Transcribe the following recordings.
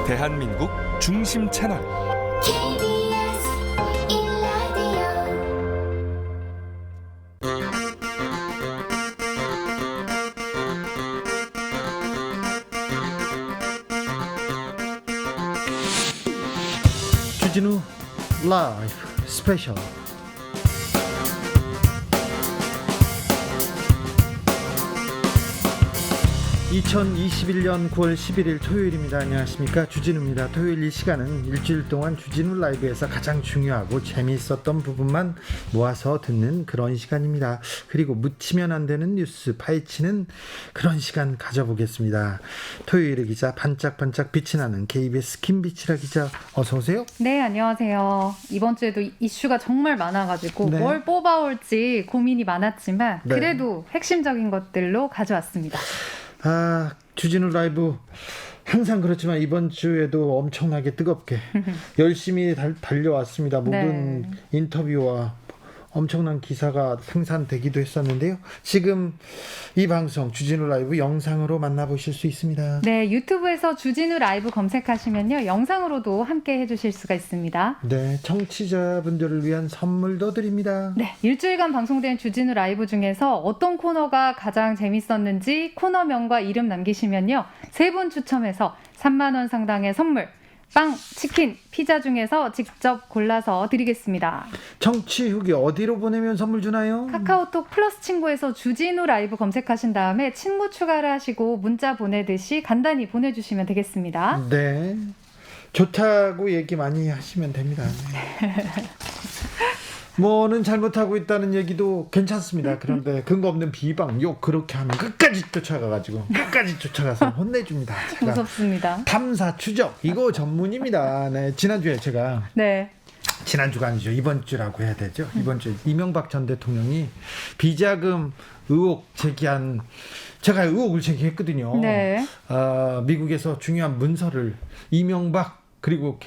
대한민국 중심 채널 KBS 1라디오 주진우 라이브 스페셜 2021년 9월 11일 토요일입니다. 안녕하십니까, 주진우입니다. 토요일 이 시간은 일주일 동안 주진우 라이브에서 가장 중요하고 재미있었던 부분만 모아서 듣는 그런 시간입니다. 그리고 묻히면 안 되는 뉴스 파헤치는 그런 시간 가져보겠습니다. 토요일의 기자, 반짝반짝 빛이 나는 KBS 김비치라 기자, 어서 오세요. 네, 안녕하세요. 이번 주에도 이슈가 정말 많아가지고 네. 뭘 뽑아올지 고민이 많았지만 네. 그래도 핵심적인 것들로 가져왔습니다. 주진우 라이브 항상 그렇지만 이번 주에도 엄청나게 뜨겁게 열심히 달려왔습니다. 모든 네. 인터뷰와 엄청난 기사가 생산되기도 했었는데요. 지금 이 방송 주진우 라이브 영상으로 만나보실 수 있습니다. 네, 유튜브에서 주진우 라이브 검색하시면요, 영상으로도 함께 해주실 수가 있습니다. 네, 청취자분들을 위한 선물도 드립니다. 네, 일주일간 방송된 주진우 라이브 중에서 어떤 코너가 가장 재밌었는지 코너명과 이름 남기시면요, 3분 추첨해서 3만 원 상당의 선물, 빵, 치킨, 피자 중에서 직접 골라서 드리겠습니다. 청취 후기 어디로 보내면 선물 주나요? 카카오톡 플러스 친구에서 주진우 라이브 검색하신 다음에 친구 추가를 하시고 문자 보내듯이 간단히 보내주시면 되겠습니다. 네, 좋다고 얘기 많이 하시면 됩니다. 네. 뭐는 잘못하고 있다는 얘기도 괜찮습니다. 그런데 근거 없는 비방, 욕 그렇게 하면 끝까지 쫓아가서 혼내줍니다. 제가 무섭습니다. 탐사 추적 이거 전문입니다. 네, 지난주에 제가 네. 지난주가 아니죠, 이번 주라고 해야 되죠. 이번 주에 이명박 전 대통령이 비자금 의혹 제기한, 제가 의혹을 제기했거든요. 네. 미국에서 중요한 문서를, 이명박 그리고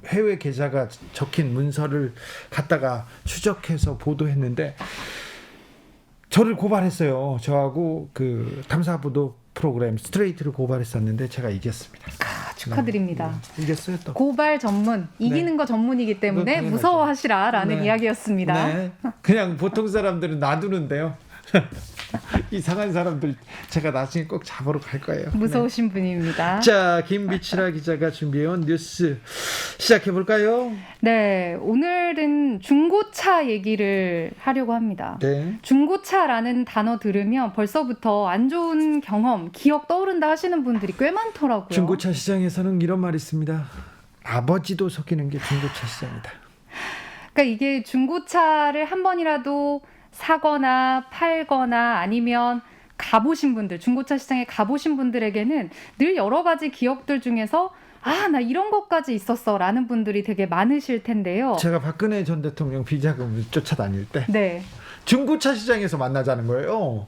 해외 계좌가 적힌 문서를 갖다가 추적해서 보도했는데 저를 고발했어요. 저하고 그 탐사보도 프로그램 스트레이트를 고발했었는데 제가 이겼습니다. 축하드립니다. 네, 이겼어요 또. 고발 전문, 이기는 거 전문이기 때문에 당연하죠. 무서워하시라라는 네. 이야기였습니다. 네. 그냥 보통 사람들은 놔두는데요. 이상한 사람들 제가 나중에 꼭 잡으러 갈 거예요. 무서우신 분입니다. 자, 김비치라 기자가 준비해온 뉴스 시작해 볼까요? 네, 오늘은 중고차 얘기를 하려고 합니다. 네. 중고차라는 단어 들으면 벌써부터 안 좋은 경험, 기억 떠오른다 하시는 분들이 꽤 많더라고요. 중고차 시장에서는 이런 말이 있습니다. 아버지도 속이는 게 중고차 시장이다. 그러니까 이게 중고차를 한 번이라도 사거나 팔거나 아니면 가보신 분들, 중고차 시장에 가보신 분들에게는 늘 여러 가지 기억들 중에서 나 이런 것까지 있었어 라는 분들이 되게 많으실 텐데요. 제가 박근혜 전 대통령 비자금을 쫓아다닐 때 네. 중고차 시장에서 만나자는 거예요.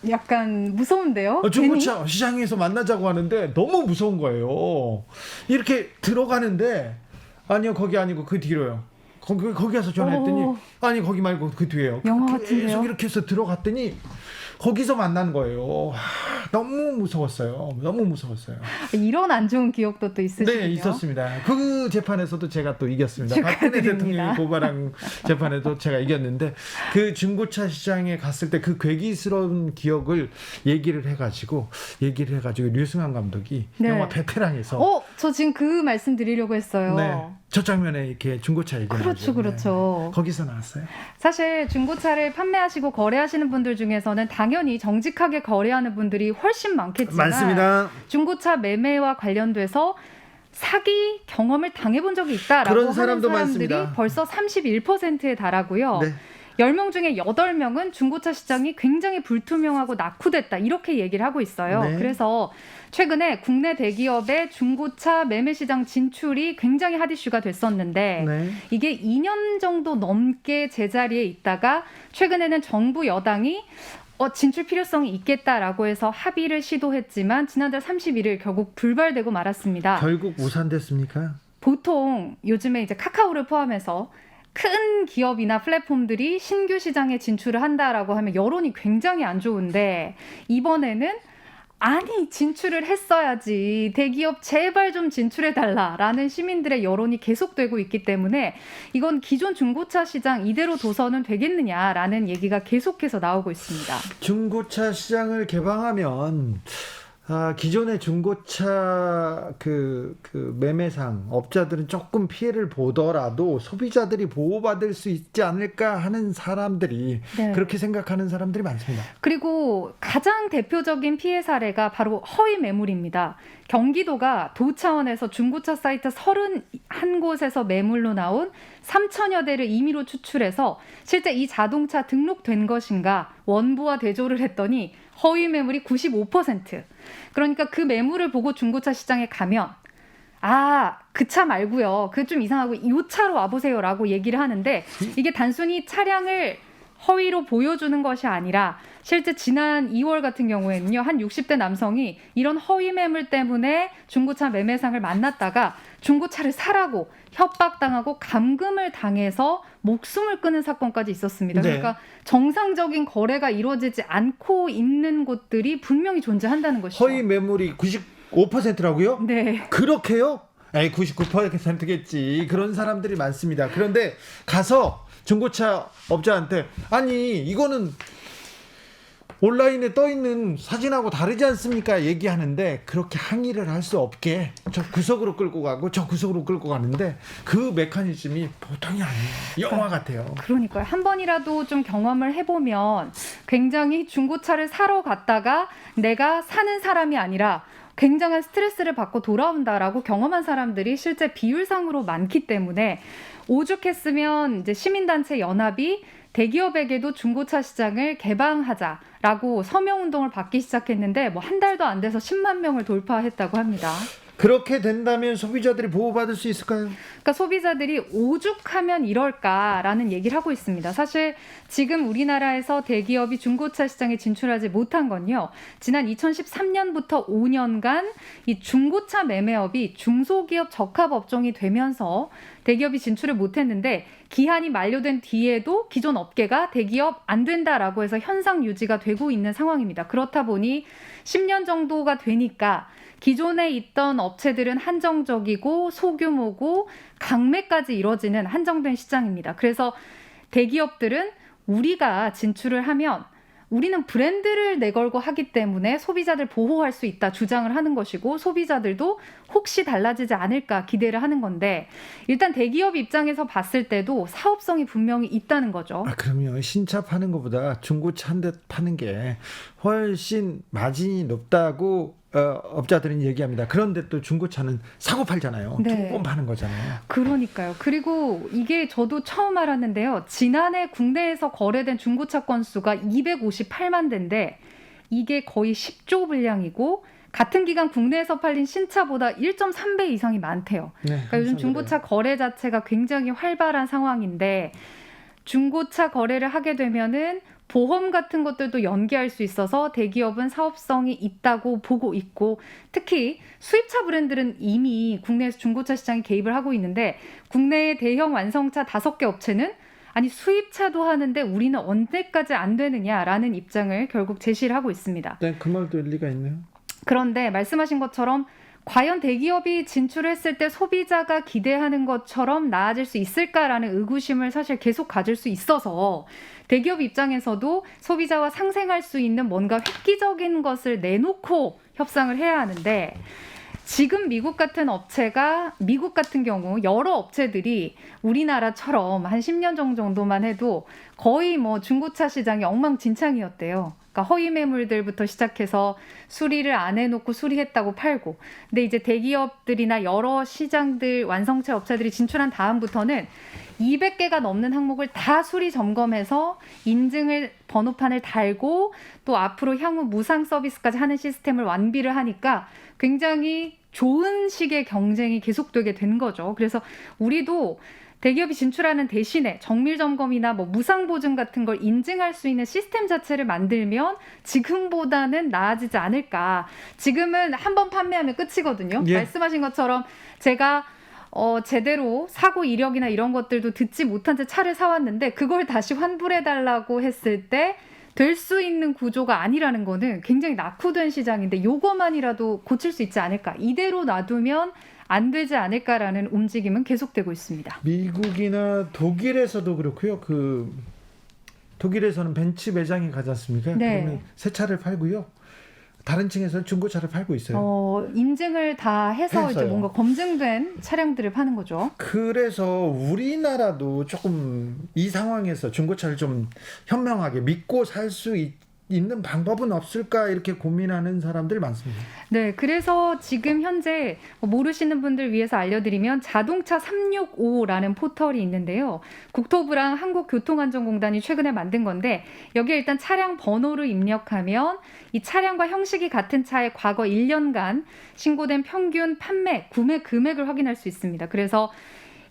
약간 무서운데요? 중고차 시장에서 만나자고 하는데 너무 무서운 거예요. 이렇게 들어가는데 아니요, 거기 아니고 그 뒤로요. 거기 가서 전화했더니 아니 거기 말고 그 뒤에요. 영화 계속 같은데요? 이렇게 해서 들어갔더니 거기서 만나는 거예요. 너무 무서웠어요. 너무 무서웠어요. 이런 안 좋은 기억도 또 있으시군요. 네, 있었습니다. 그 재판에서도 제가 또 이겼습니다. 박근혜 축하드립니다. 대통령이 고발한 재판에도 제가 이겼는데 그 중고차 시장에 갔을 때 그 괴기스러운 기억을 얘기를 해가지고 류승환 감독이 네. 영화 베테랑에서 저 지금 그 말씀 드리려고 했어요. 네, 첫 장면에 이렇게 중고차 얘기 나오죠. 그렇죠. 네. 거기서 나왔어요. 사실 중고차를 판매하시고 거래하시는 분들 중에서는 당연히 정직하게 거래하는 분들이 훨씬 많겠지만 많습니다. 중고차 매매와 관련돼서 사기 경험을 당해본 적이 있다라고 그런 하는 사람도 사람들이 많습니다. 벌써 31%에 달하고요. 네. 10명 중에 8명은 중고차 시장이 굉장히 불투명하고 낙후됐다 이렇게 얘기를 하고 있어요. 네. 그래서 최근에 국내 대기업의 중고차 매매 시장 진출이 굉장히 핫 이슈가 됐었는데 네. 이게 2년 정도 넘게 제자리에 있다가 최근에는 정부 여당이 진출 필요성이 있겠다라고 해서 합의를 시도했지만 지난달 31일 결국 불발되고 말았습니다. 결국 무산됐습니까? 보통 요즘에 이제 카카오를 포함해서 큰 기업이나 플랫폼들이 신규 시장에 진출을 한다라고 하면 여론이 굉장히 안 좋은데 이번에는 아니 진출을 했어야지. 대기업 제발 좀 진출해달라라는 시민들의 여론이 계속되고 있기 때문에 이건 기존 중고차 시장 이대로 둬서는 되겠느냐라는 얘기가 계속해서 나오고 있습니다. 중고차 시장을 개방하면 기존의 중고차 그 매매상 업자들은 조금 피해를 보더라도 소비자들이 보호받을 수 있지 않을까 하는 사람들이 네. 그렇게 생각하는 사람들이 많습니다. 그리고 가장 대표적인 피해 사례가 바로 허위 매물입니다. 경기도가 도 차원에서 중고차 사이트 31곳에서 매물로 나온 3천여 대를 임의로 추출해서 실제 이 자동차 등록된 것인가 원부와 대조를 했더니 허위 매물이 95%. 그러니까 그 매물을 보고 중고차 시장에 가면 그 차 말고요. 그게 좀 이상하고 이 차로 와보세요라고 얘기를 하는데 이게 단순히 차량을 허위로 보여주는 것이 아니라 실제 지난 2월 같은 경우에는요. 한 60대 남성이 이런 허위 매물 때문에 중고차 매매상을 만났다가 중고차를 사라고 협박당하고 감금을 당해서 목숨을 끊은 사건까지 있었습니다. 네. 그러니까 정상적인 거래가 이루어지지 않고 있는 곳들이 분명히 존재한다는 것이죠. 허위 매물이 95%라고요? 네. 그렇게요? 99%겠지. 그런 사람들이 많습니다. 그런데 가서 중고차 업자한테 아니 이거는 온라인에 떠있는 사진하고 다르지 않습니까? 얘기하는데 그렇게 항의를 할 수 없게 저 구석으로 끌고 가고 저 구석으로 끌고 가는데 그 메커니즘이 보통이 아니에요. 영화 같아요. 그러니까요. 한 번이라도 좀 경험을 해보면 굉장히 중고차를 사러 갔다가 내가 사는 사람이 아니라 굉장한 스트레스를 받고 돌아온다라고 경험한 사람들이 실제 비율상으로 많기 때문에 오죽했으면 이제 시민단체 연합이 대기업에게도 중고차 시장을 개방하자라고 서명운동을 받기 시작했는데 뭐 한 달도 안 돼서 10만 명을 돌파했다고 합니다. 그렇게 된다면 소비자들이 보호받을 수 있을까요? 그러니까 소비자들이 오죽하면 이럴까라는 얘기를 하고 있습니다. 사실 지금 우리나라에서 대기업이 중고차 시장에 진출하지 못한 건요. 지난 2013년부터 5년간 이 중고차 매매업이 중소기업 적합업종이 되면서 대기업이 진출을 못했는데 기한이 만료된 뒤에도 기존 업계가 대기업 안 된다라고 해서 현상 유지가 되고 있는 상황입니다. 그렇다 보니 10년 정도가 되니까 기존에 있던 업체들은 한정적이고 소규모고 강매까지 이뤄지는 한정된 시장입니다. 그래서 대기업들은 우리가 진출을 하면 우리는 브랜드를 내걸고 하기 때문에 소비자들 보호할 수 있다 주장을 하는 것이고 소비자들도 혹시 달라지지 않을까 기대를 하는 건데 일단 대기업 입장에서 봤을 때도 사업성이 분명히 있다는 거죠. 그럼요. 신차 파는 것보다 중고차 한 대 파는 게 훨씬 마진이 높다고 업자들은 얘기합니다. 그런데 또 중고차는 사고 팔잖아요. 네. 두 번 파는 거잖아요. 그러니까요. 그리고 이게 저도 처음 알았는데요. 지난해 국내에서 거래된 중고차 건수가 258만 대인데 이게 거의 10조 분량이고 같은 기간 국내에서 팔린 신차보다 1.3배 이상이 많대요. 네, 그러니까 요즘 중고차 거래 자체가 굉장히 활발한 상황인데 중고차 거래를 하게 되면은 보험 같은 것들도 연계할 수 있어서 대기업은 사업성이 있다고 보고 있고 특히 수입차 브랜드는 이미 국내에서 중고차 시장에 개입을 하고 있는데 국내의 대형 완성차 5개 업체는 아니 수입차도 하는데 우리는 언제까지 안 되느냐라는 입장을 결국 제시를 하고 있습니다. 네, 그 말도 일리가 있네요. 그런데 말씀하신 것처럼 과연 대기업이 진출했을 때 소비자가 기대하는 것처럼 나아질 수 있을까라는 의구심을 사실 계속 가질 수 있어서 대기업 입장에서도 소비자와 상생할 수 있는 뭔가 획기적인 것을 내놓고 협상을 해야 하는데 지금 미국 같은 경우 여러 업체들이 우리나라처럼 한 10년 정도만 해도 거의 뭐 중고차 시장이 엉망진창이었대요. 그러니까 허위 매물들부터 시작해서 수리를 안 해놓고 수리했다고 팔고. 근데 이제 대기업들이나 여러 시장들 완성체 업체들이 진출한 다음부터는 200개가 넘는 항목을 다 수리 점검해서 인증을 번호판을 달고 또 앞으로 향후 무상 서비스까지 하는 시스템을 완비를 하니까 굉장히 좋은 식의 경쟁이 계속되게 된 거죠. 그래서 우리도 대기업이 진출하는 대신에 정밀 점검이나 뭐 무상 보증 같은 걸 인증할 수 있는 시스템 자체를 만들면 지금보다는 나아지지 않을까. 지금은 한 번 판매하면 끝이거든요. 예. 말씀하신 것처럼 제가 제대로 사고 이력이나 이런 것들도 듣지 못한 채 차를 사왔는데 그걸 다시 환불해달라고 했을 때 될 수 있는 구조가 아니라는 거는 굉장히 낙후된 시장인데 요거만이라도 고칠 수 있지 않을까. 이대로 놔두면 안 되지 않을까라는 움직임은 계속되고 있습니다. 미국이나 독일에서도 그렇고요. 독일에서는 벤츠 매장이 가지 않습니까? 네. 그러면 새 차를 팔고요. 다른 층에서는 중고차를 팔고 있어요. 인증을 다 해서 이제 해서요. 뭔가 검증된 차량들을 파는 거죠. 그래서 우리나라도 조금 이 상황에서 중고차를 좀 현명하게 믿고 살 수 있는 방법은 없을까 이렇게 고민하는 사람들 많습니다. 네, 그래서 지금 현재 모르시는 분들 위해서 알려드리면 자동차 365라는 포털이 있는데요. 국토부랑 한국교통안전공단이 최근에 만든 건데 여기에 일단 차량 번호를 입력하면 이 차량과 형식이 같은 차의 과거 1년간 신고된 평균 판매, 구매 금액을 확인할 수 있습니다. 그래서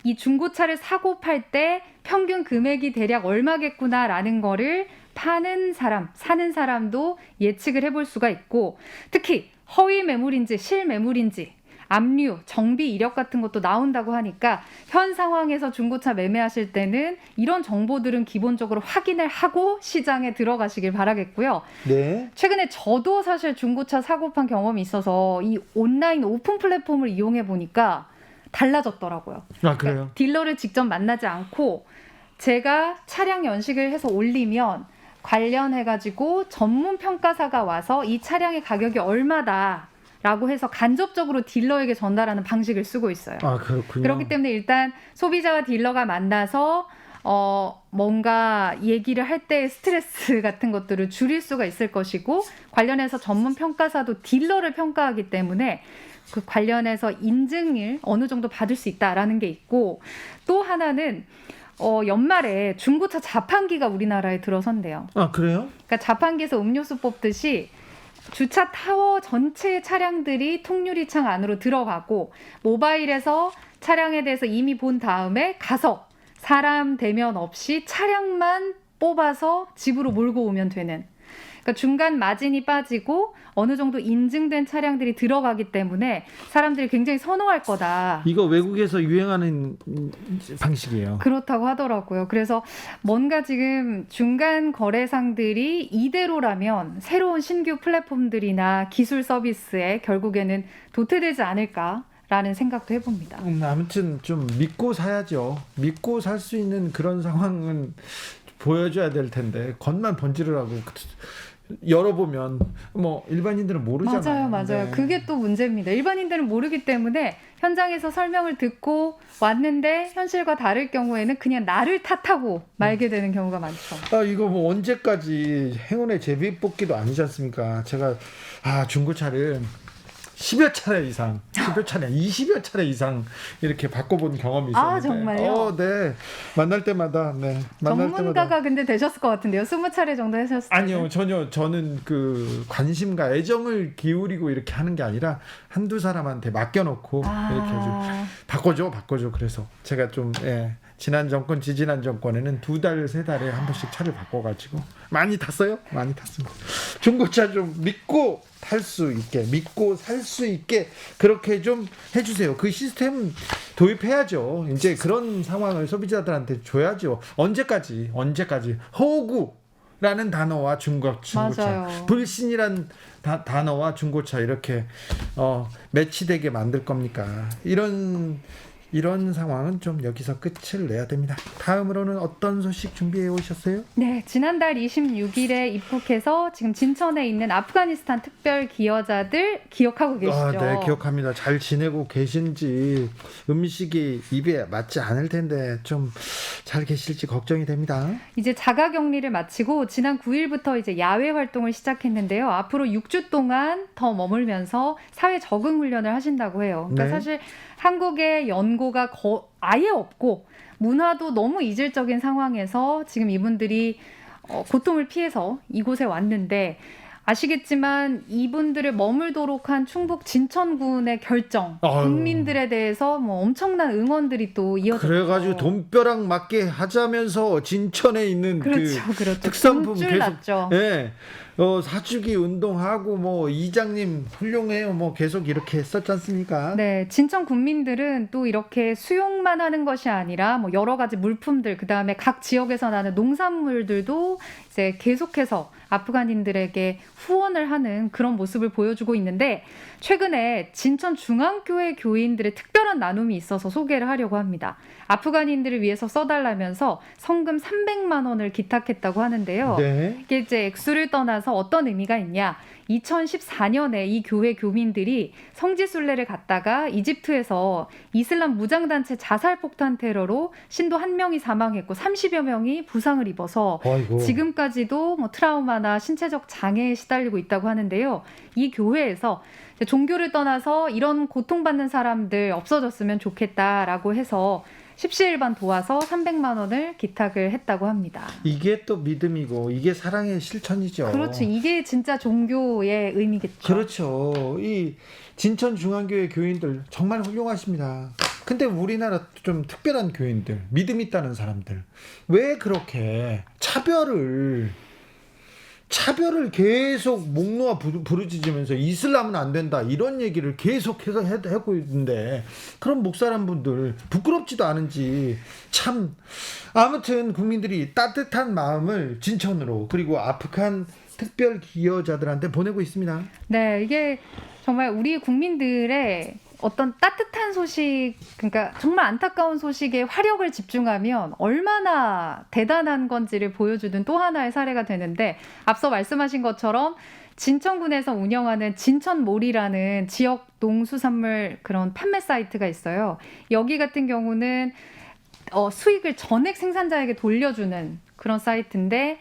이 중고차를 사고 팔 때 평균 금액이 대략 얼마겠구나라는 거를 파는 사람, 사는 사람도 예측을 해볼 수가 있고 특히 허위 매물인지 실매물인지 압류, 정비 이력 같은 것도 나온다고 하니까 현 상황에서 중고차 매매하실 때는 이런 정보들은 기본적으로 확인을 하고 시장에 들어가시길 바라겠고요. 네. 최근에 저도 사실 중고차 사고 판 경험이 있어서 이 온라인 오픈 플랫폼을 이용해 보니까 달라졌더라고요. 아, 그래요? 딜러를 직접 만나지 않고 제가 차량 연식을 해서 올리면 관련해가지고 전문 평가사가 와서 이 차량의 가격이 얼마다라고 해서 간접적으로 딜러에게 전달하는 방식을 쓰고 있어요. 아, 그렇군요. 그렇기 때문에 일단 소비자와 딜러가 만나서 뭔가 얘기를 할 때 스트레스 같은 것들을 줄일 수가 있을 것이고 관련해서 전문 평가사도 딜러를 평가하기 때문에 그 관련해서 인증을 어느 정도 받을 수 있다라는 게 있고 또 하나는 연말에 중고차 자판기가 우리나라에 들어선대요. 아, 그래요? 그러니까 자판기에서 음료수 뽑듯이 주차 타워 전체의 차량들이 통유리창 안으로 들어가고 모바일에서 차량에 대해서 이미 본 다음에 가서 사람 대면 없이 차량만 뽑아서 집으로 몰고 오면 되는. 그러니까 중간 마진이 빠지고 어느 정도 인증된 차량들이 들어가기 때문에 사람들이 굉장히 선호할 거다. 이거 외국에서 유행하는 방식이에요. 그렇다고 하더라고요. 그래서 뭔가 지금 중간 거래상들이 이대로라면 새로운 신규 플랫폼들이나 기술 서비스에 결국에는 도태되지 않을까라는 생각도 해봅니다. 아무튼 좀 믿고 사야죠. 믿고 살 수 있는 그런 상황은 보여줘야 될 텐데 겉만 번지르 하고 열어보면 뭐 일반인들은 모르잖아요. 맞아요. 네. 그게 또 문제입니다. 일반인들은 모르기 때문에 현장에서 설명을 듣고 왔는데 현실과 다를 경우에는 그냥 나를 탓하고 말게 되는 경우가 많죠. 아, 이거 뭐 언제까지 행운의 제비뽑기도 아니지 않습니까? 제가 중고차를 10여 차례 이상, 10여 차례, 20여 차례 이상 이렇게 바꿔본 경험이 있었는데. 아, 정말요? 네. 만날 때마다, 네. 전문가가 근데 되셨을 것 같은데요. 20차례 정도 하셨을 때. 아니요, 전혀 저는 그 관심과 애정을 기울이고 이렇게 하는 게 아니라 한두 사람한테 맡겨놓고 이렇게 좀 바꿔줘. 그래서 제가 좀 지난 정권, 지지난 정권에는 2달, 3달에 한 번씩 차를 바꿔가지고 많이 탔어요. 많이 탔습니다. 중고차 좀 믿고 탈 수 있게, 믿고 살 수 있게 그렇게 좀 해주세요. 그 시스템 도입해야죠. 이제 그런 상황을 소비자들한테 줘야죠. 언제까지 호구라는 단어와 중고차, 맞아요. 불신이란 단어와 중고차 이렇게 매치되게 만들 겁니까? 이런 상황은 좀 여기서 끝을 내야 됩니다. 다음으로는 어떤 소식 준비해 오셨어요? 네, 지난달 26일에 입국해서 지금 진천에 있는 아프가니스탄 특별 기여자들 기억하고 계시죠? 네, 기억합니다. 잘 지내고 계신지 음식이 입에 맞지 않을 텐데 좀 잘 계실지 걱정이 됩니다. 이제 자가격리를 마치고 지난 9일부터 이제 야외 활동을 시작했는데요. 앞으로 6주 동안 더 머물면서 사회 적응 훈련을 하신다고 해요. 그러니까 네. 사실 한국의 연고가 아예 없고 문화도 너무 이질적인 상황에서 지금 이분들이 고통을 피해서 이곳에 왔는데 아시겠지만 이분들을 머물도록 한 충북 진천군의 결정, 국민들에 대해서 뭐 엄청난 응원들이 또 이어졌죠. 그래가지고 돈벼락 맞게 하자면서 진천에 있는 그렇죠. 그 특산품 돈줄 계속 났죠. 네, 사주기 운동하고 뭐 이장님 훌륭해요. 뭐 계속 이렇게 했었지 않습니까? 네, 진천 군민들은 또 이렇게 수용만 하는 것이 아니라 뭐 여러 가지 물품들, 그다음에 각 지역에서 나는 농산물들도 이제 계속해서 아프간인들에게 후원을 하는 그런 모습을 보여주고 있는데, 최근에 진천 중앙교회 교인들의 특별한 나눔이 있어서 소개를 하려고 합니다. 아프간인들을 위해서 써달라면서 성금 300만 원을 기탁했다고 하는데요. 네. 이게 이제 액수를 떠나서 어떤 의미가 있냐? 2014년에 이 교회 교민들이 성지순례를 갔다가 이집트에서 이슬람 무장단체 자살폭탄 테러로 신도 1명이 사망했고 30여 명이 부상을 입어서 아이고. 지금까지도 뭐 트라우마나 신체적 장애에 시달리고 있다고 하는데요. 이 교회에서 이제 종교를 떠나서 이런 고통받는 사람들 없어졌으면 좋겠다라고 해서 십시일반 도와서 300만 원을 기탁을 했다고 합니다. 이게 또 믿음이고 이게 사랑의 실천이죠. 그렇죠. 이게 진짜 종교의 의미겠죠. 그렇죠. 이 진천 중앙교회 교인들 정말 훌륭하십니다. 근데 우리나라 좀 특별한 교인들, 믿음 있다는 사람들 왜 그렇게 차별을 계속 목 놓아 부르짖으면서 이슬람은 안 된다 이런 얘기를 계속 해서 하고 있는데, 그런 목사람 분들 부끄럽지도 않은지 참. 아무튼 국민들이 따뜻한 마음을 진천으로 그리고 아프간 특별 기여자들한테 보내고 있습니다. 네, 이게 정말 우리 국민들의 어떤 따뜻한 소식, 그러니까 정말 안타까운 소식에 화력을 집중하면 얼마나 대단한 건지를 보여주는 또 하나의 사례가 되는데, 앞서 말씀하신 것처럼 진천군에서 운영하는 진천몰이라는 지역 농수산물 그런 판매 사이트가 있어요. 여기 같은 경우는 수익을 전액 생산자에게 돌려주는 그런 사이트인데,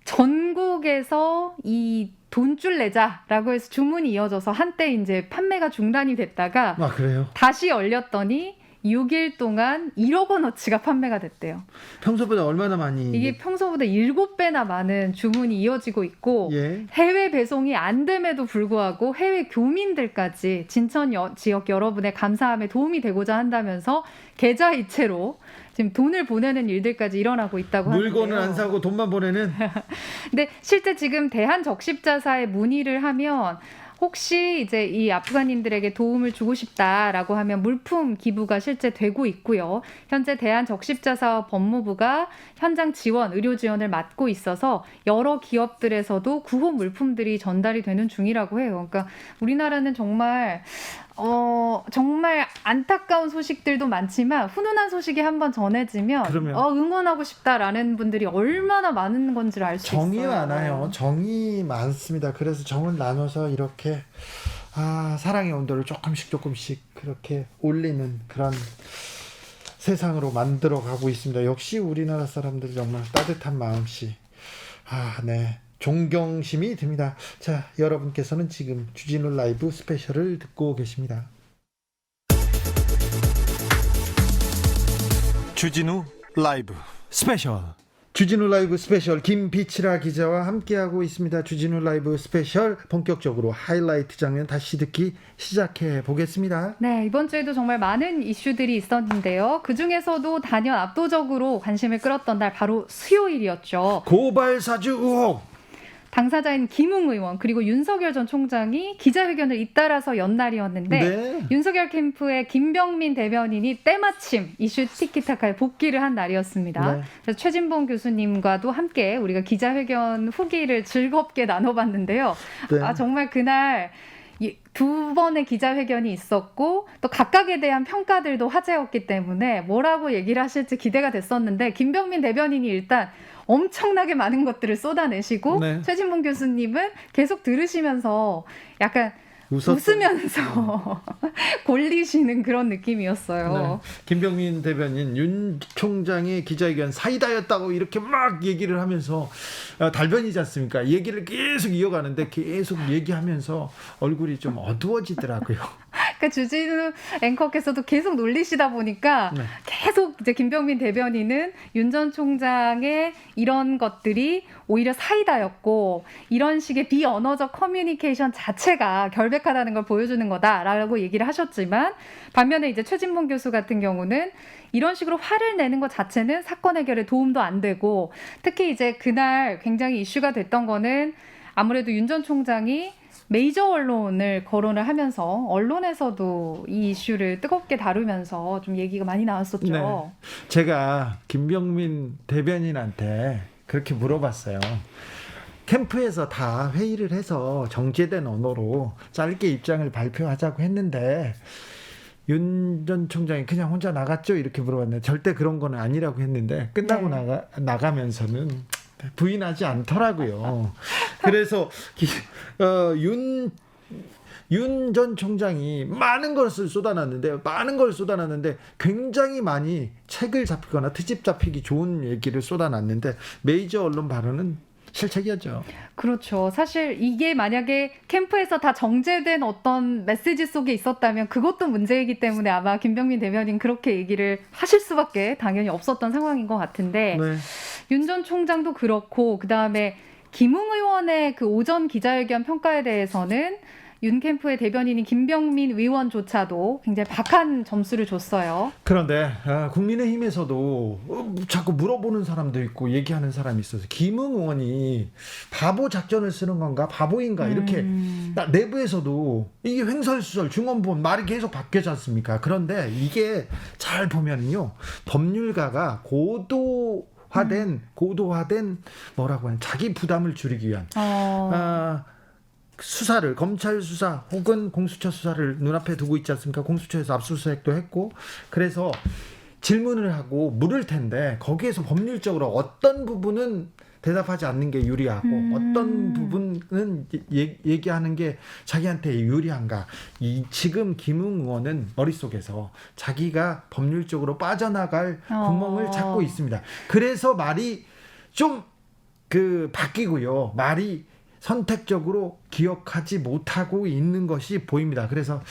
전국에서 이 돈줄 내자라고 해서 주문이 이어져서 한때 이제 판매가 중단이 됐다가 그래요? 다시 열렸더니 6일 동안 1억 원어치가 판매가 됐대요. 평소보다 얼마나 많이? 이게 평소보다 7배나 많은 주문이 이어지고 있고, 예. 해외 배송이 안 됨에도 불구하고 해외 교민들까지 진천 지역 여러분의 감사함에 도움이 되고자 한다면서 계좌 이체로 지금 돈을 보내는 일들까지 일어나고 있다고 하는데요. 물건을 안 사고 돈만 보내는. 근데 실제 지금 대한적십자사에 문의를 하면 혹시 이제 이 아프간인들에게 도움을 주고 싶다라고 하면 물품 기부가 실제 되고 있고요. 현재 대한적십자사 법무부가 현장 지원, 의료 지원을 맡고 있어서 여러 기업들에서도 구호 물품들이 전달이 되는 중이라고 해요. 그러니까 우리나라는 정말 안타까운 소식들도 많지만 훈훈한 소식이 한번 전해지면 그러면 응원하고 싶다라는 분들이 얼마나 많은 건지를 알 수 있어요. 정이 많아요. 정이 많습니다. 그래서 정을 나눠서 이렇게 사랑의 온도를 조금씩 그렇게 올리는 그런 세상으로 만들어 가고 있습니다. 역시 우리나라 사람들 정말 따뜻한 마음씨. 네. 존경심이 듭니다. 자, 여러분께서는 지금 주진우 라이브 스페셜을 듣고 계십니다. 주진우 라이브 스페셜. 주진우 라이브 스페셜 김비치라 기자와 함께하고 있습니다. 주진우 라이브 스페셜 본격적으로 하이라이트 장면 다시 듣기 시작해 보겠습니다. 네, 이번 주에도 정말 많은 이슈들이 있었는데요. 그중에서도 단연 압도적으로 관심을 끌었던 날 바로 수요일이었죠. 고발 사주 의혹. 당사자인 김웅 의원 그리고 윤석열 전 총장이 기자회견을 잇따라서 연 날이었는데, 네. 윤석열 캠프의 김병민 대변인이 때마침 이슈 티키타카에 복귀를 한 날이었습니다. 네. 그래서 최진봉 교수님과도 함께 우리가 기자회견 후기를 즐겁게 나눠봤는데요. 네. 정말 그날 두 번의 기자회견이 있었고 또 각각에 대한 평가들도 화제였기 때문에 뭐라고 얘기를 하실지 기대가 됐었는데, 김병민 대변인이 일단 엄청나게 많은 것들을 쏟아내시고, 네. 최진봉 교수님은 계속 들으시면서 약간 웃었던. 웃으면서 골리시는 그런 느낌이었어요. 네. 김병민 대변인 윤 총장의 기자회견 사이다였다고 이렇게 막 얘기를 하면서 달변이지 않습니까? 얘기를 계속 이어가는데 계속 얘기하면서 얼굴이 좀 어두워지더라고요. 그러니까 주진우 앵커께서도 계속 놀리시다 보니까 네. 계속 이제 김병민 대변인은 윤 전 총장의 이런 것들이 오히려 사이다였고 이런 식의 비언어적 커뮤니케이션 자체가 결백하다는 걸 보여주는 거다라고 얘기를 하셨지만, 반면에 이제 최진봉 교수 같은 경우는 이런 식으로 화를 내는 것 자체는 사건 해결에 도움도 안 되고, 특히 이제 그날 굉장히 이슈가 됐던 거는 아무래도 윤 전 총장이 메이저 언론을 거론을 하면서 언론에서도 이 이슈를 뜨겁게 다루면서 좀 얘기가 많이 나왔었죠. 네. 제가 김병민 대변인한테 그렇게 물어봤어요. 캠프에서 다 회의를 해서 정제된 언어로 짧게 입장을 발표하자고 했는데 윤 전 총장이 그냥 혼자 나갔죠? 이렇게 물어봤는데 절대 그런 건 아니라고 했는데 끝나고 네. 나가면서는 부인하지 않더라고요. 그래서 윤 전 총장이 많은 것을 쏟아놨는데 굉장히 많이 책을 잡히거나 트집 잡히기 좋은 얘기를 쏟아놨는데 메이저 언론 발언은 실책이었죠. 그렇죠. 사실 이게 만약에 캠프에서 다 정제된 어떤 메시지 속에 있었다면 그것도 문제이기 때문에 아마 김병민 대변인 그렇게 얘기를 하실 수밖에 당연히 없었던 상황인 것 같은데 네. 윤 전 총장도 그렇고 그다음에 김웅 의원의 그 오전 기자회견 평가에 대해서는 윤 캠프의 대변인인 김병민 의원조차도 굉장히 박한 점수를 줬어요. 그런데 국민의힘에서도 자꾸 물어보는 사람도 있고 얘기하는 사람이 있어서 김웅 의원이 바보 작전을 쓰는 건가 바보인가 이렇게 내부에서도 이게 횡설수설 중언부언 말이 계속 바뀌지 않습니까? 그런데 이게 잘 보면요 법률가가 고도화된 뭐라고 하냐 자기 부담을 줄이기 위한 수사를 검찰 수사 혹은 공수처 수사를 눈앞에 두고 있지 않습니까? 공수처에서 압수수색도 했고 그래서 질문을 하고 물을 텐데 거기에서 법률적으로 어떤 부분은 대답하지 않는 게 유리하고 어떤 부분은 얘기하는 게 자기한테 유리한가 지금 김웅 의원은 머릿속에서 자기가 법률적으로 빠져나갈 구멍을 찾고 있습니다. 그래서 말이 좀 바뀌고요. 말이 선택적으로 기억하지 못하고 있는 것이 보입니다. 그래서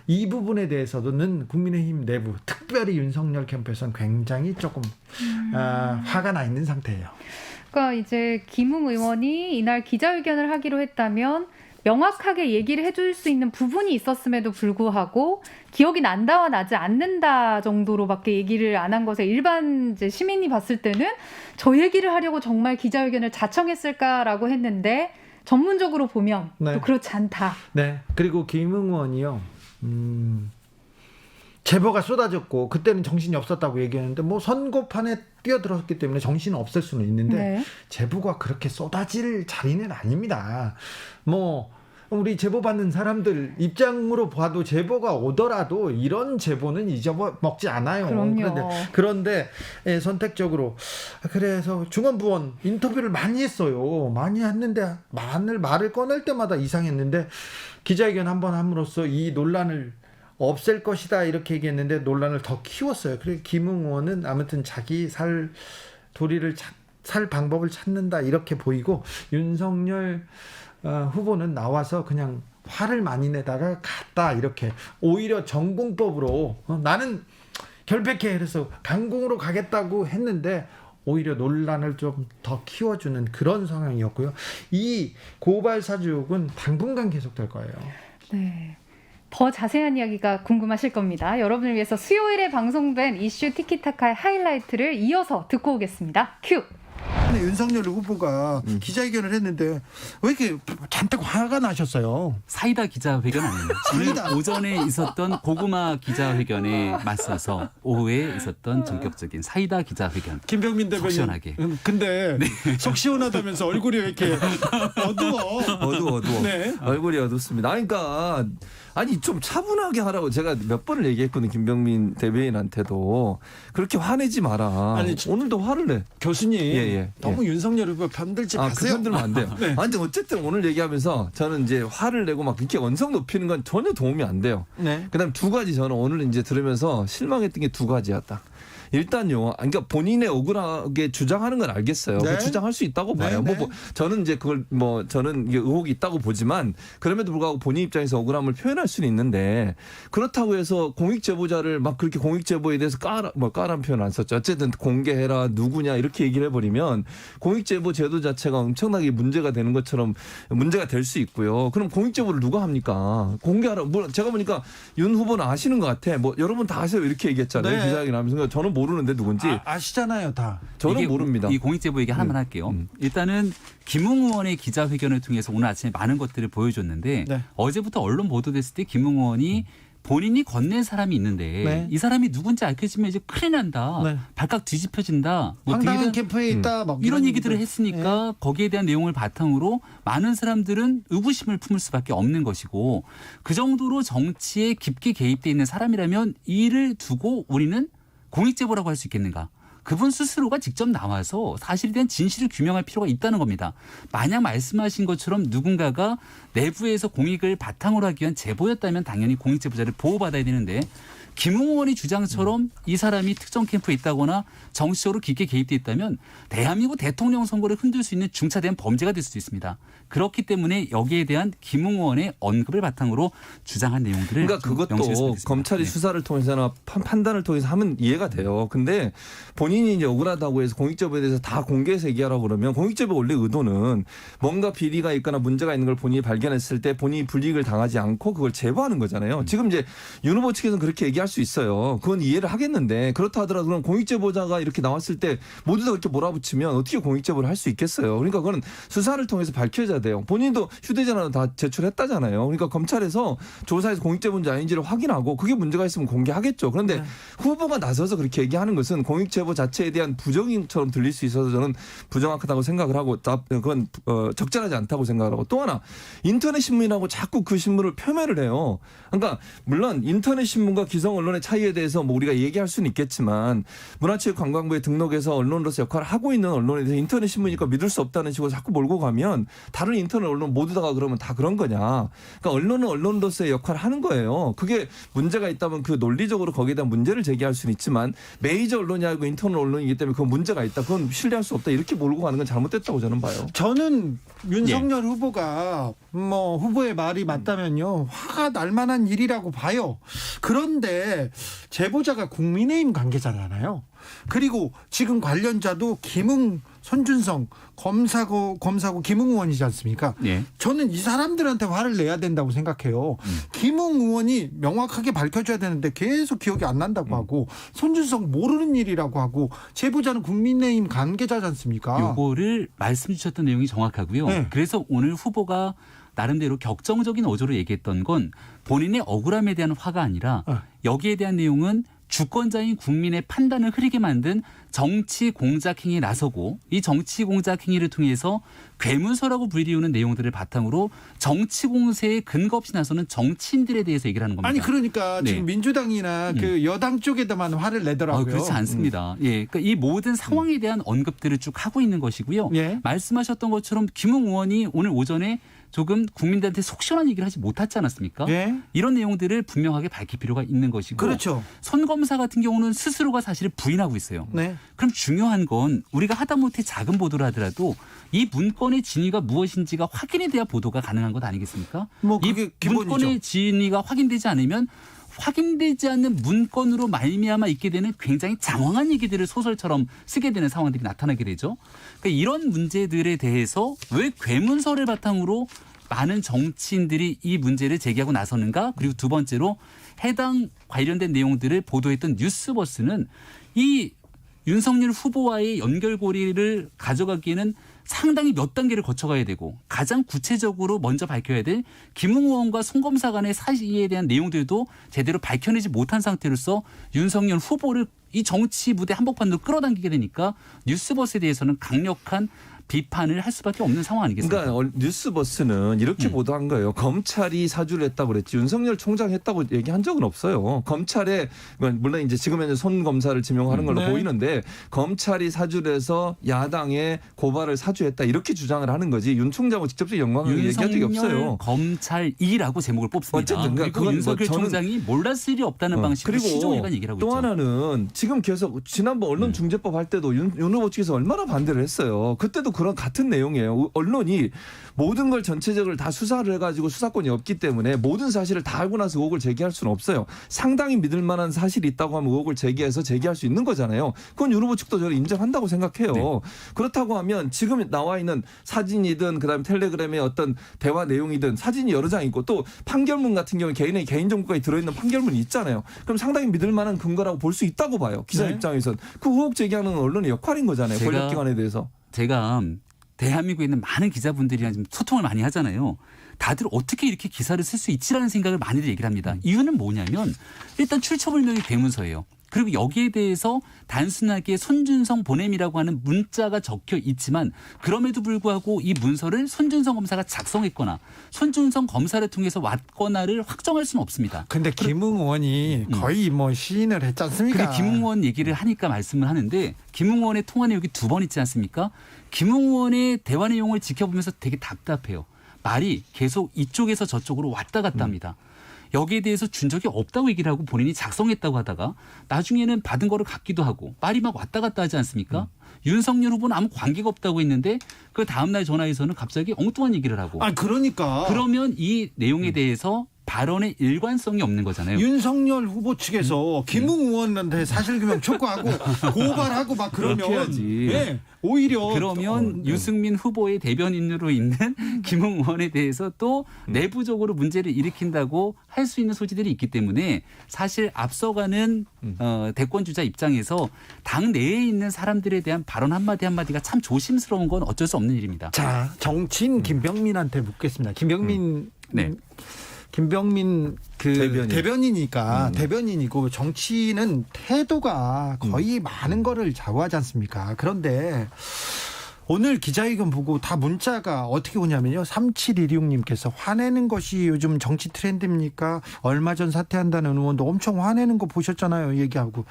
이 부분에 대해서는 국민의힘 내부 특별히 윤석열 캠프에서는 굉장히 조금 화가 나 있는 상태예요. 그러니까 이제 김웅 의원이 이날 기자회견을 하기로 했다면 명확하게 얘기를 해줄 수 있는 부분이 있었음에도 불구하고 기억이 난다와 나지 않는다 정도로밖에 얘기를 안 한 것에 일반 이제 시민이 봤을 때는 저 얘기를 하려고 정말 기자회견을 자청했을까라고 했는데 전문적으로 보면 또 그렇지 않다. 네. 그리고 김웅 의원이요. 제보가 쏟아졌고 그때는 정신이 없었다고 얘기했는데 뭐 선거판에 뛰어들었기 때문에 정신은 없을 수는 있는데 제보가 그렇게 쏟아질 자리는 아닙니다. 뭐 우리 제보 받는 사람들 입장으로 봐도 제보가 오더라도 이런 제보는 잊어먹지 않아요. 그런데 선택적으로 그래서 중언부언 인터뷰를 많이 했어요. 많이 했는데 말을 꺼낼 때마다 이상했는데 기자회견 한번 함으로써 이 논란을 없앨 것이다 이렇게 얘기했는데 논란을 더 키웠어요. 그래서 김웅 의원은 아무튼 자기 살 방법을 찾는다 이렇게 보이고 윤석열 후보는 나와서 그냥 화를 많이 내다가 갔다 이렇게 오히려 전공법으로 나는 결백해 그래서 강공으로 가겠다고 했는데 오히려 논란을 좀 더 키워주는 그런 상황이었고요. 이 고발 사주국은 당분간 계속될 거예요. 네. 더 자세한 이야기가 궁금하실 겁니다. 여러분을 위해서 수요일에 방송된 이슈 티키타카의 하이라이트를 이어서 듣고 오겠습니다. 큐! 윤석열 후보가 기자회견을 했는데 왜 이렇게 잔뜩 화가 나셨어요? 사이다 기자회견 아닙니다. 오늘 오전에 있었던 고구마 기자회견에 맞서서 오후에 있었던 전격적인 사이다 기자회견. 김병민 대변인. 속 시원하게. 근데 속 시원하다면서 얼굴이 왜 이렇게 어두워. 네. 얼굴이 어둡습니다. 그러니까 아니 좀 차분하게 하라고 제가 몇 번을 얘기했거든요. 김병민 대변인한테도 그렇게 화내지 마라. 아니, 오늘도 화를 내. 교수님 너무 윤석열 후보 편들지 마세요. 편들면 안 돼요. 네. 아니 어쨌든 오늘 얘기하면서 저는 이제 화를 내고 막 이렇게 언성 높이는 건 전혀 도움이 안 돼요. 네. 그다음 두 가지 저는 오늘 이제 들으면서 실망했던 게 두 가지였다. 일단요, 그러니까 본인의 억울하게 주장하는 건 알겠어요. 네. 주장할 수 있다고 봐요. 네. 저는 이제 그걸 저는 이게 의혹이 있다고 보지만 그럼에도 불구하고 본인 입장에서 억울함을 표현할 수는 있는데 그렇다고 해서 공익 제보자를 막 그렇게 공익 제보에 대해서 까란 표현 안 썼죠. 어쨌든 공개해라 누구냐 이렇게 얘기를 해버리면 공익 제보 제도 자체가 엄청나게 문제가 되는 것처럼 문제가 될 수 있고요. 그럼 공익 제보를 누가 합니까? 공개하라. 제가 보니까 윤 후보는 아시는 것 같아. 여러분 다 아세요 이렇게 얘기했잖아요. 네. 기자회견 하면서 저는 모르는데 누군지. 아시잖아요, 다. 저는 이게 모릅니다. 이 공익제보 얘기 하나만 할게요. 일단은 김웅 의원의 기자회견을 통해서 오늘 아침에 많은 것들을 보여줬는데 네. 어제부터 언론 보도됐을 때 김웅 의원이 본인이 건넨 사람이 있는데 네. 이 사람이 누군지 알려지면 이제 큰일 난다. 네. 발칵 뒤집혀진다. 뭐 황당한 등등 캠프에 있다. 막 이런 얘기들을 얘기들. 했으니까 거기에 대한 내용을 바탕으로 많은 사람들은 의구심을 품을 수밖에 없는 것이고 그 정도로 정치에 깊게 개입돼 있는 사람이라면 이를 두고 우리는 공익제보라고 할 수 있겠는가? 그분 스스로가 직접 나와서 사실에 대한 진실을 규명할 필요가 있다는 겁니다. 만약 말씀하신 것처럼 누군가가 내부에서 공익을 바탕으로 하기 위한 제보였다면 당연히 공익제보자를 보호받아야 되는데 김웅 의원의 주장처럼 이 사람이 특정 캠프에 있다거나 정치적으로 깊게 개입돼 있다면 대한민국 대통령 선거를 흔들 수 있는 중차대한 범죄가 될 수도 있습니다. 그렇기 때문에 여기에 대한 김웅 의원의 언급을 바탕으로 주장한 내용들을 그러니까 그것도 검찰이 수사를 통해서나 판단을 통해서 하면 이해가 돼요. 근데 본인이 이제 억울하다고 해서 공익제보에 대해서 다 공개해서 얘기하라고 그러면 공익제보 원래 의도는 뭔가 비리가 있거나 문제가 있는 걸 본인이 발견했을 때 본인이 불이익을 당하지 않고 그걸 제보하는 거잖아요. 지금 이제 윤 후보 측에서는 그렇게 얘기할 수 있어요. 그건 이해를 하겠는데 그렇다 하더라도 그럼 공익제보자가 이렇게 나왔을 때 모두 다 그렇게 몰아붙이면 어떻게 공익제보를 할 수 있겠어요. 그러니까 그건 수사를 통해서 밝혀져야 돼요. 본인도 휴대전화는 다 제출했다잖아요. 그러니까 검찰에서 조사해서 공익제보인지 아닌지를 확인하고 그게 문제가 있으면 공개하겠죠. 그런데 후보가 나서서 그렇게 얘기하는 것은 공익제보 자체에 대한 부정처럼 들릴 수 있어서 저는 부정확하다고 생각을 하고 그건 적절하지 않다고 생각을 하고 또 하나 인터넷 신문이라고 자꾸 그 신문을 폄훼를 해요. 그러니까 물론 인터넷 신문과 기성 언론의 차이에 대해서 뭐 우리가 얘기할 수는 있겠지만 문화체육관광부에 등록해서 언론으로서 역할을 하고 있는 언론에 대해서 인터넷 신문이니까 믿을 수 없다는 식으로 자꾸 몰고 가면 다른 인터넷 언론 모두 다가 그러면 다 그런 거냐. 그러니까 언론은 언론으로서의 역할을 하는 거예요. 그게 문제가 있다면 그 논리적으로 거기에 대한 문제를 제기할 수는 있지만 메이저 언론이 아니고 인터넷 언론이기 때문에 그건 문제가 있다. 그건 신뢰할 수 없다. 이렇게 몰고 가는 건 잘못됐다고 저는 봐요. 저는 윤석열 후보가 뭐 후보의 말이 맞다면요 화가 날 만한 일이라고 봐요. 그런데 제보자가 국민의힘 관계자잖아요. 그리고 지금 관련자도 김웅, 손준성 검사고 김웅 의원이지 않습니까? 네. 저는 이 사람들한테 화를 내야 된다고 생각해요. 김웅 의원이 명확하게 밝혀줘야 되는데 계속 기억이 안 난다고 하고 손준성 모르는 일이라고 하고 제보자는 국민의힘 관계자지 않습니까? 요거를 말씀 주셨던 내용이 정확하고요. 네. 그래서 오늘 후보가 나름대로 격정적인 어조로 얘기했던 건 본인의 억울함에 대한 화가 아니라 여기에 대한 내용은 주권자인 국민의 판단을 흐리게 만든 정치 공작 행위에 나서고 이 정치 공작 행위를 통해서 괴문서라고 불리우는 내용들을 바탕으로 정치 공세에 근거 없이 나서는 정치인들에 대해서 얘기를 하는 겁니다. 아니 그러니까 네. 지금 민주당이나 그 여당 쪽에다만 화를 내더라고요. 그렇지 않습니다. 예, 그러니까 이 모든 상황에 대한 언급들을 쭉 하고 있는 것이고요. 예. 말씀하셨던 것처럼 김웅 의원이 오늘 오전에 조금 국민들한테 속 시원한 얘기를 하지 못했지 않았습니까? 예. 이런 내용들을 분명하게 밝힐 필요가 있는 것이고 그렇죠. 손 검사 같은 경우는 스스로가 사실을 부인하고 있어요. 네. 그럼 중요한 건 우리가 하다못해 작은 보도를 하더라도 이 문건의 진위가 무엇인지가 확인이 돼야 보도가 가능한 것 아니겠습니까? 뭐 그게 이 기본이죠. 문건의 진위가 확인되지 않으면 확인되지 않는 문건으로 말미암아 있게 되는 굉장히 장황한 얘기들을 소설처럼 쓰게 되는 상황들이 나타나게 되죠. 그러니까 이런 문제들에 대해서 왜 괴문서를 바탕으로 많은 정치인들이 이 문제를 제기하고 나서는가? 그리고 두 번째로 해당 관련된 내용들을 보도했던 뉴스버스는 이 윤석열 후보와의 연결고리를 가져가기에는 상당히 몇 단계를 거쳐가야 되고 가장 구체적으로 먼저 밝혀야 될 김웅 의원과 송 검사 간의 사이에 대한 내용들도 제대로 밝혀내지 못한 상태로서 윤석열 후보를 이 정치 무대 한복판으로 끌어당기게 되니까 뉴스버스에 대해서는 강력한 비판을 할 수밖에 없는 상황 아니겠습니까? 그러니까 뉴스버스는 이렇게 보도한 거예요. 검찰이 사주를 했다고 그랬지 윤석열 총장 했다고 얘기한 적은 없어요. 검찰에 물론 이제 지금 현재 손 검사를 지명하는 걸로 네. 보이는데 검찰이 사주를 해서 야당에 고발을 사주했다 이렇게 주장을 하는 거지 윤 총장하고 직접적인 연관을 얘기한 적이 없어요. 검찰이라고 제목을 뽑습니다. 어쨌든 그리고 그건 윤석열 뭐 저는 총장이 몰랐을 일이 없다는 방식으로 그리고 시종일관 얘기를 하고 또 있죠. 하나는 지금 계속 지난번 언론중재법 할 때도 윤 후보 측에서 얼마나 반대를 했어요. 그때도 그런 같은 내용이에요. 언론이 모든 걸 전체적으로 다 수사를 해가지고 수사권이 없기 때문에 모든 사실을 다 알고 나서 의혹을 제기할 수는 없어요. 상당히 믿을 만한 사실이 있다고 하면 의혹을 제기해서 제기할 수 있는 거잖아요. 그건 윤 후보 측도 저를 인정한다고 생각해요. 네. 그렇다고 하면 지금 나와 있는 사진이든 그다음에 텔레그램의 어떤 대화 내용이든 사진이 여러 장 있고 또 판결문 같은 경우는 개인의 개인정보가 들어있는 판결문이 있잖아요. 그럼 상당히 믿을 만한 근거라고 볼 수 있다고 봐요. 기자 네. 입장에서는. 그 의혹 제기하는 건 언론의 역할인 거잖아요. 권력기관에 대해서. 제가 대한민국에 있는 많은 기자분들이랑 지금 소통을 많이 하잖아요. 다들 어떻게 이렇게 기사를 쓸 수 있지라는 생각을 많이들 얘기를 합니다. 이유는 뭐냐면 일단 출처불명의 괴문서예요. 그리고 여기에 대해서 단순하게 손준성 보냄이라고 하는 문자가 적혀 있지만 그럼에도 불구하고 이 문서를 손준성 검사가 작성했거나 손준성 검사를 통해서 왔거나를 확정할 수는 없습니다. 근데 김웅 의원이 거의 뭐 시인을 했지 않습니까? 근데 김웅 의원 얘기를 하니까 말씀을 하는데 김웅 의원의 통화 내용이 2번 있지 않습니까? 김웅 의원의 대화 내용을 지켜보면서 되게 답답해요. 말이 계속 이쪽에서 저쪽으로 왔다 갔다 합니다. 여기에 대해서 준 적이 없다고 얘기를 하고 본인이 작성했다고 하다가 나중에는 받은 거를 갖기도 하고 말이 막 왔다 갔다 하지 않습니까? 윤석열 후보는 아무 관계가 없다고 했는데 그 다음날 전화해서는 갑자기 엉뚱한 얘기를 하고 그러니까 그러면 이 내용에 대해서 발언의 일관성이 없는 거잖아요. 윤석열 후보 측에서 김웅 의원한테 사실규명 촉구하고 고발하고 막 그러면 그렇게 해야지. 네, 오히려 그러면 유승민 후보의 대변인으로 있는 김웅 의원에 대해서 또 내부적으로 문제를 일으킨다고 할 수 있는 소지들이 있기 때문에 사실 앞서가는 대권주자 입장에서 당 내에 있는 사람들에 대한 발언 한마디 한마디가 참 조심스러운 건 어쩔 수 없는 일입니다. 자 정치인 김병민한테 묻겠습니다. 김병민 네. 김병민 그 대변인. 대변인이고 정치인은 태도가 거의 많은 거를 좌우하지 않습니까? 그런데 오늘 기자회견 보고 다 문자가 어떻게 오냐면요. 3716님께서 화내는 것이 요즘 정치 트렌드입니까? 얼마 전 사퇴한다는 의원도 엄청 화내는 거 보셨잖아요. 얘기하고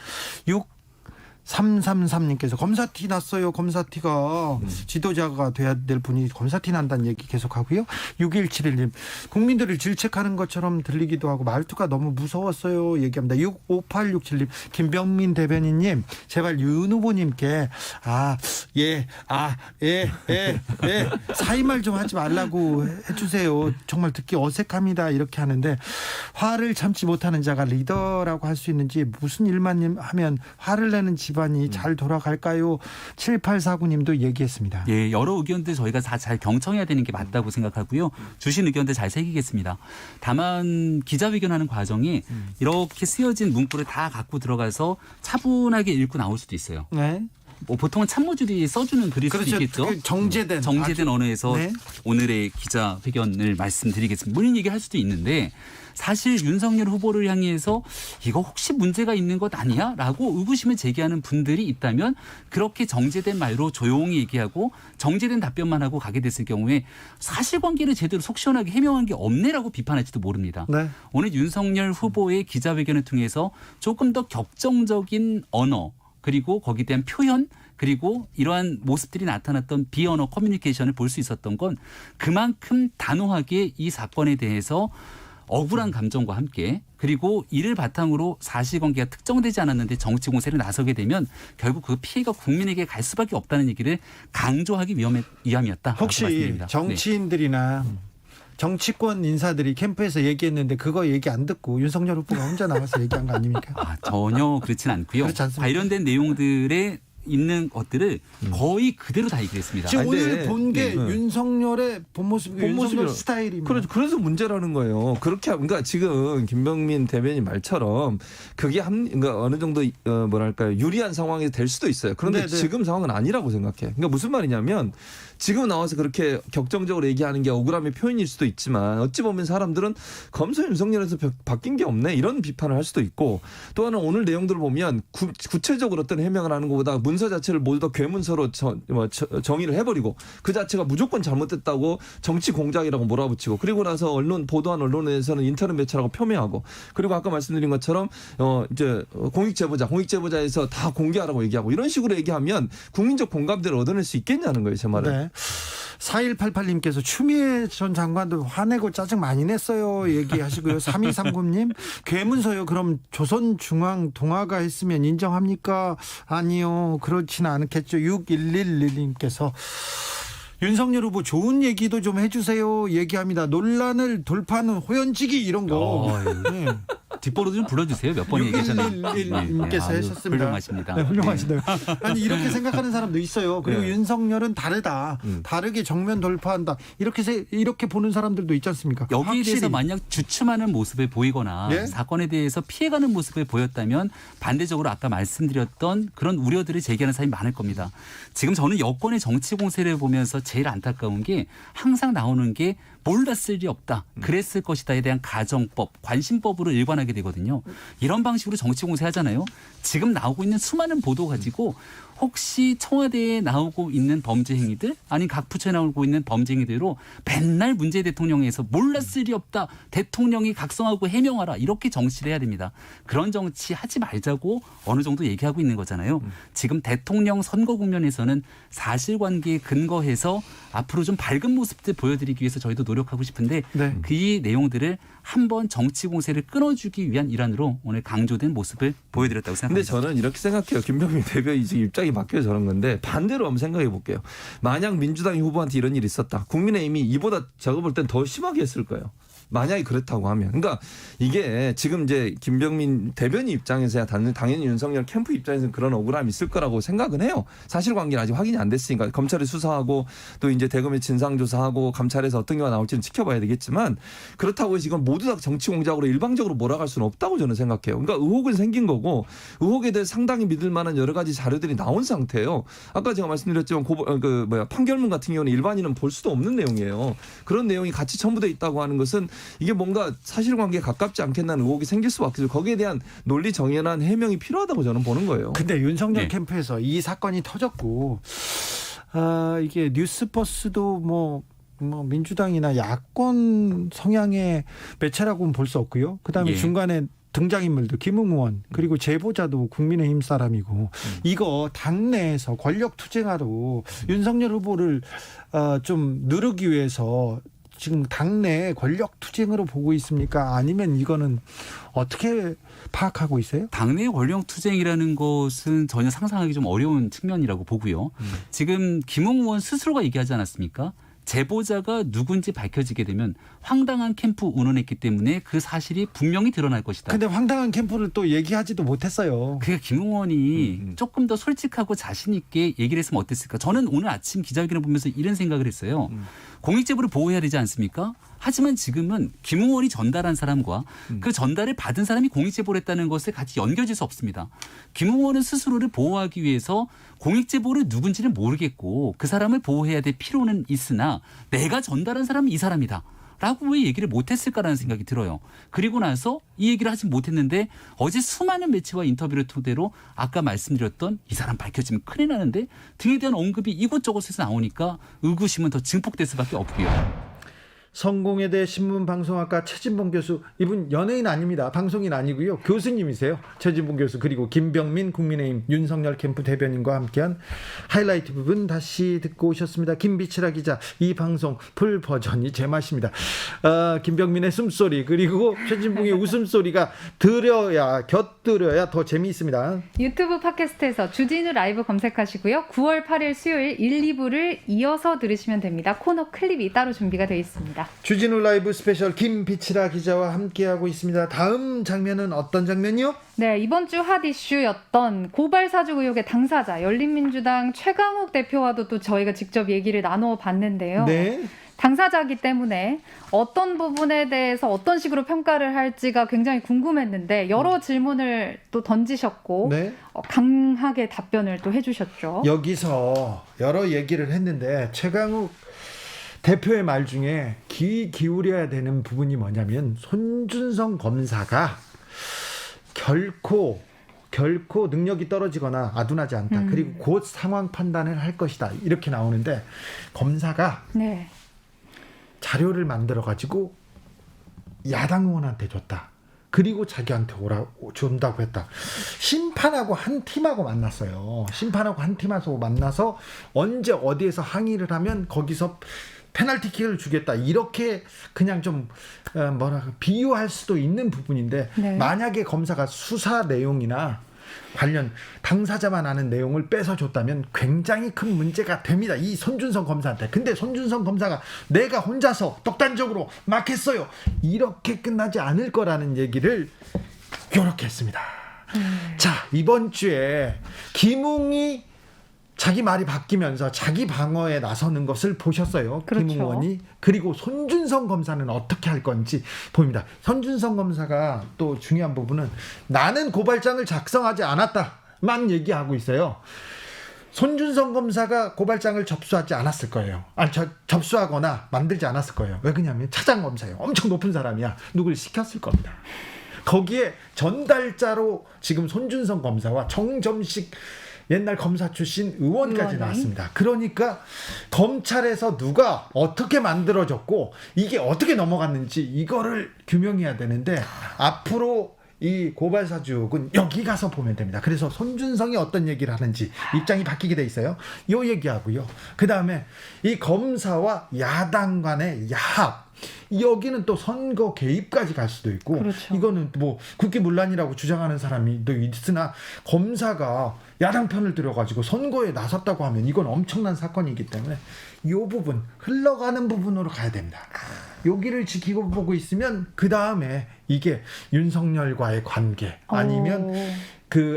6333님께서 검사티 났어요. 검사티가 지도자가 돼야 될 분이 검사티 난다는 얘기 계속하고요. 6171님 국민들을 질책하는 것처럼 들리기도 하고 말투가 너무 무서웠어요. 얘기합니다. 5867님 김병민 대변인님 제발 윤 후보님께 사임말 좀 하지 말라고 해주세요. 정말 듣기 어색합니다. 이렇게 하는데 화를 참지 못하는 자가 리더라고 할 수 있는지 무슨 일만 하면 화를 내는 집안이 잘 돌아갈까요? 7849님도 얘기했습니다. 예, 여러 의견들 저희가 다 잘 경청해야 되는 게 맞다고 생각하고요. 주신 의견들 잘 새기겠습니다. 다만 기자회견하는 과정이 이렇게 쓰여진 문구를 다 갖고 들어가서 차분하게 읽고 나올 수도 있어요. 네. 뭐 보통은 참모들이 써주는 글일 수도 있겠죠. 그 정제된 언어에서 네. 오늘의 기자회견을 말씀드리겠습니다. 본인 얘기할 수도 있는데 사실 윤석열 후보를 향해서 이거 혹시 문제가 있는 것 아니야? 라고 의구심을 제기하는 분들이 있다면 그렇게 정제된 말로 조용히 얘기하고 정제된 답변만 하고 가게 됐을 경우에 사실관계를 제대로 속 시원하게 해명한 게 없네라고 비판할지도 모릅니다. 네. 오늘 윤석열 후보의 기자회견을 통해서 조금 더 격정적인 언어 그리고 거기에 대한 표현 그리고 이러한 모습들이 나타났던 비언어 커뮤니케이션을 볼 수 있었던 건 그만큼 단호하게 이 사건에 대해서 억울한 감정과 함께 그리고 이를 바탕으로 사실관계가 특정되지 않았는데 정치 공세를 나서게 되면 결국 그 피해가 국민에게 갈 수밖에 없다는 얘기를 강조하기 위함이었다. 혹시 정치인들이나 정치권 인사들이 캠프에서 얘기했는데 그거 얘기 안 듣고 윤석열 후보가 혼자 나와서 얘기한 거 아닙니까? 전혀 그렇지는 않고요. 그렇지 않습니까? 관련된 내용들에 있는 것들을 거의 그대로 다 얘기했습니다. 지금 오늘 네. 본 게 네. 윤석열의 본모습이 윤석열 스타일입니다. 그래서 문제라는 거예요. 그러니까 지금 김병민 대변인 말처럼 그게 그러니까 어느 정도 뭐랄까요 유리한 상황이 될 수도 있어요. 그런데 네네. 지금 상황은 아니라고 생각해. 그러니까 무슨 말이냐면 지금 나와서 그렇게 격정적으로 얘기하는 게 억울함의 표현일 수도 있지만 어찌 보면 사람들은 검사 윤석열에서 바뀐 게 없네 이런 비판을 할 수도 있고 또 하나 오늘 내용들을 보면 구체적으로 어떤 해명을 하는 것보다 문서 자체를 모두 다 괴문서로 정의를 해버리고 그 자체가 무조건 잘못됐다고 정치 공작이라고 몰아붙이고 그리고 나서 보도한 언론에서는 인터넷 매체라고 폄훼하고 그리고 아까 말씀드린 것처럼 이제 공익제보자에서 다 공개하라고 얘기하고 이런 식으로 얘기하면 국민적 공감대를 얻어낼 수 있겠냐는 거예요, 제 말은. 네. 4188님께서 추미애 전 장관도 화내고 짜증 많이 냈어요 얘기하시고요. 3230님 괴문서요. 그럼 조선중앙동아가 했으면 인정합니까? 아니요. 그렇지는 않겠죠. 6111님께서 윤석열 후보 좋은 얘기도 좀 해주세요 얘기합니다. 논란을 돌파하는 호연지기 이런 거. 네. 뒷번호도 좀 불러주세요. 몇 번 얘기하셨나요? 6111님께서 하셨습니다. 훌륭하십니다. 네, 훌륭하시네요. 아니 이렇게 생각하는 사람도 있어요. 그리고 네. 윤석열은 다르다. 다르게 정면 돌파한다. 이렇게 보는 사람들도 있지 않습니까? 여기에 확실히. 대해서 만약 주춤하는 모습을 보이거나 네? 사건에 대해서 피해가는 모습을 보였다면 반대적으로 아까 말씀드렸던 그런 우려들을 제기하는 사람이 많을 겁니다. 지금 저는 여권의 정치 공세를 보면서 제일 안타까운 게 항상 나오는 게 몰랐을 리 없다. 그랬을 것이다에 대한 가정법, 관심법으로 일관하게 되거든요. 이런 방식으로 정치 공세하잖아요. 지금 나오고 있는 수많은 보도 가지고 혹시 청와대에 나오고 있는 범죄 행위들 아니 각 부처에 나오고 있는 범죄 행위대로 맨날 문재인 대통령에서 몰랐을 리 없다. 대통령이 각성하고 해명하라. 이렇게 정치를 해야 됩니다. 그런 정치 하지 말자고 어느 정도 얘기하고 있는 거잖아요. 지금 대통령 선거 국면에서는 사실관계에 근거해서 앞으로 좀 밝은 모습들 보여드리기 위해서 저희도 노력하고 싶은데 네. 그 내용들을 한번 정치 공세를 끊어주기 위한 일환으로 오늘 강조된 모습을 보여드렸다고 근데 생각합니다. 저는 이렇게 생각해요. 김병민 대변인 지금 입장이 바뀌어서 저런 건데 반대로 한번 생각해 볼게요. 만약 민주당이 후보한테 이런 일이 있었다. 국민의힘이 이보다 제가 볼 땐 더 심하게 했을 거예요. 만약에 그렇다고 하면. 그러니까 이게 지금 이제 김병민 대변인 입장에서야 당연히 윤석열 캠프 입장에서는 그런 억울함이 있을 거라고 생각은 해요. 사실관계는 아직 확인이 안 됐으니까 검찰이 수사하고 또 이제 대검이 진상조사하고 감찰에서 어떤 경우가 나올지는 지켜봐야 되겠지만 그렇다고 해서 이건 모두 다 정치 공작으로 일방적으로 몰아갈 수는 없다고 저는 생각해요. 그러니까 의혹은 생긴 거고 의혹에 대해 상당히 믿을 만한 여러 가지 자료들이 나온 상태예요. 아까 제가 말씀드렸지만 판결문 같은 경우는 일반인은 볼 수도 없는 내용이에요. 그런 내용이 같이 첨부돼 있다고 하는 것은 이게 뭔가 사실관계에 가깝지 않겠다는 의혹이 생길 수밖에 없어요. 거기에 대한 논리 정연한 해명이 필요하다고 저는 보는 거예요. 근데 윤석열 네. 캠프에서 이 사건이 터졌고 이게 뉴스버스도 뭐 민주당이나 야권 성향의 매체라고는 볼 수 없고요. 그다음에 예. 중간에 등장인물도 김웅 의원 그리고 제보자도 국민의힘 사람이고 이거 당내에서 권력 투쟁하러 윤석열 후보를 좀 누르기 위해서 지금 당내 권력 투쟁으로 보고 있습니까? 아니면 이거는 어떻게 파악하고 있어요? 당내 권력 투쟁이라는 것은 전혀 상상하기 좀 어려운 측면이라고 보고요. 지금 김웅 의원 스스로가 얘기하지 않았습니까? 제보자가 누군지 밝혀지게 되면 황당한 캠프 운운했기 때문에 그 사실이 분명히 드러날 것이다. 근데 황당한 캠프를 또 얘기하지도 못했어요. 그게 김웅 의원이 조금 더 솔직하고 자신 있게 얘기를 했으면 어땠을까. 저는 오늘 아침 기자회견을 보면서 이런 생각을 했어요. 공익제보를 보호해야 되지 않습니까? 하지만 지금은 김웅 의원이 전달한 사람과 그 전달을 받은 사람이 공익제보를 했다는 것을 같이 연결질 수 없습니다. 김웅 의원은 스스로를 보호하기 위해서 공익제보를 누군지는 모르겠고 그 사람을 보호해야 될 필요는 있으나 내가 전달한 사람은 이 사람이다. 라고 왜 얘기를 못했을까라는 생각이 들어요. 그리고 나서 이 얘기를 하지 못했는데 어제 수많은 매체와 인터뷰를 토대로 아까 말씀드렸던 이 사람 밝혀지면 큰일 나는데 등에 대한 언급이 이곳저곳에서 나오니까 의구심은 더 증폭될 수밖에 없고요. 성공회대 신문방송학과 최진봉 교수, 이분 연예인 아닙니다. 방송인 아니고요. 교수님이세요. 최진봉 교수, 그리고 김병민 국민의힘 윤석열 캠프 대변인과 함께한 하이라이트 부분 다시 듣고 오셨습니다. 김비치라 기자, 이 방송 풀 버전이 제맛입니다. 김병민의 숨소리 그리고 최진봉의 웃음소리가 곁들여야 더 재미있습니다. 유튜브 팟캐스트에서 주진우 라이브 검색하시고요. 9월 8일 수요일 1, 2부를 이어서 들으시면 됩니다. 코너 클립이 따로 준비가 되어 있습니다. 주진우 라이브 스페셜 김비치라 기자와 함께하고 있습니다. 다음 장면은 어떤 장면이요? 네, 이번 주 핫 이슈였던 고발 사주 의혹의 당사자 열린민주당 최강욱 대표와도 또 저희가 직접 얘기를 나누어 봤는데요. 네. 당사자이기 때문에 어떤 부분에 대해서 어떤 식으로 평가를 할지가 굉장히 궁금했는데 여러 질문을 또 던지셨고 네. 강하게 답변을 또 해주셨죠. 여기서 여러 얘기를 했는데 최강욱 대표의 말 중에 귀 기울여야 되는 부분이 뭐냐면 손준성 검사가 결코 능력이 떨어지거나 아둔하지 않다. 그리고 곧 상황 판단을 할 것이다. 이렇게 나오는데 검사가 네. 자료를 만들어 가지고 야당 의원한테 줬다. 그리고 자기한테 준다고 했다. 심판하고 한 팀하고 만났어요. 심판하고 한 팀하고 만나서 언제 어디에서 항의를 하면 거기서 페널티킥을 주겠다. 이렇게 그냥 좀 비유할 수도 있는 부분인데 네. 만약에 검사가 수사 내용이나 관련 당사자만 아는 내용을 뺏어줬다면 굉장히 큰 문제가 됩니다. 이 손준성 검사한테. 근데 손준성 검사가 내가 혼자서 독단적으로 막 했어요. 이렇게 끝나지 않을 거라는 얘기를 이렇게 했습니다. 자, 이번 주에 김웅이 자기 말이 바뀌면서 자기 방어에 나서는 것을 보셨어요. 그렇죠. 김웅 의원이. 그리고 손준성 검사는 어떻게 할 건지 보입니다. 손준성 검사가 또 중요한 부분은 나는 고발장을 작성하지 않았다만 얘기하고 있어요. 손준성 검사가 고발장을 접수하지 않았을 거예요. 접수하거나 만들지 않았을 거예요. 왜 그러냐면 차장검사예요. 엄청 높은 사람이야. 누굴 시켰을 겁니다. 거기에 전달자로 지금 손준성 검사와 정점식 옛날 검사 출신 의원까지 나왔습니다. 그러니까 검찰에서 누가 어떻게 만들어졌고 이게 어떻게 넘어갔는지 이거를 규명해야 되는데 앞으로 이 고발사주옥은 여기 가서 보면 됩니다. 그래서 손준성이 어떤 얘기를 하는지 입장이 바뀌게 돼 있어요. 요 얘기하고요. 그 다음에 이 검사와 야당 간의 야합. 여기는 또 선거 개입까지 갈 수도 있고 그렇죠. 이거는 뭐 국기문란이라고 주장하는 사람이 또 있으나 검사가 야당 편을 들어가지고 선거에 나섰다고 하면 이건 엄청난 사건이기 때문에 이 부분 흘러가는 부분으로 가야 됩니다. 여기를 지키고 보고 있으면 그 다음에 이게 윤석열과의 관계 아니면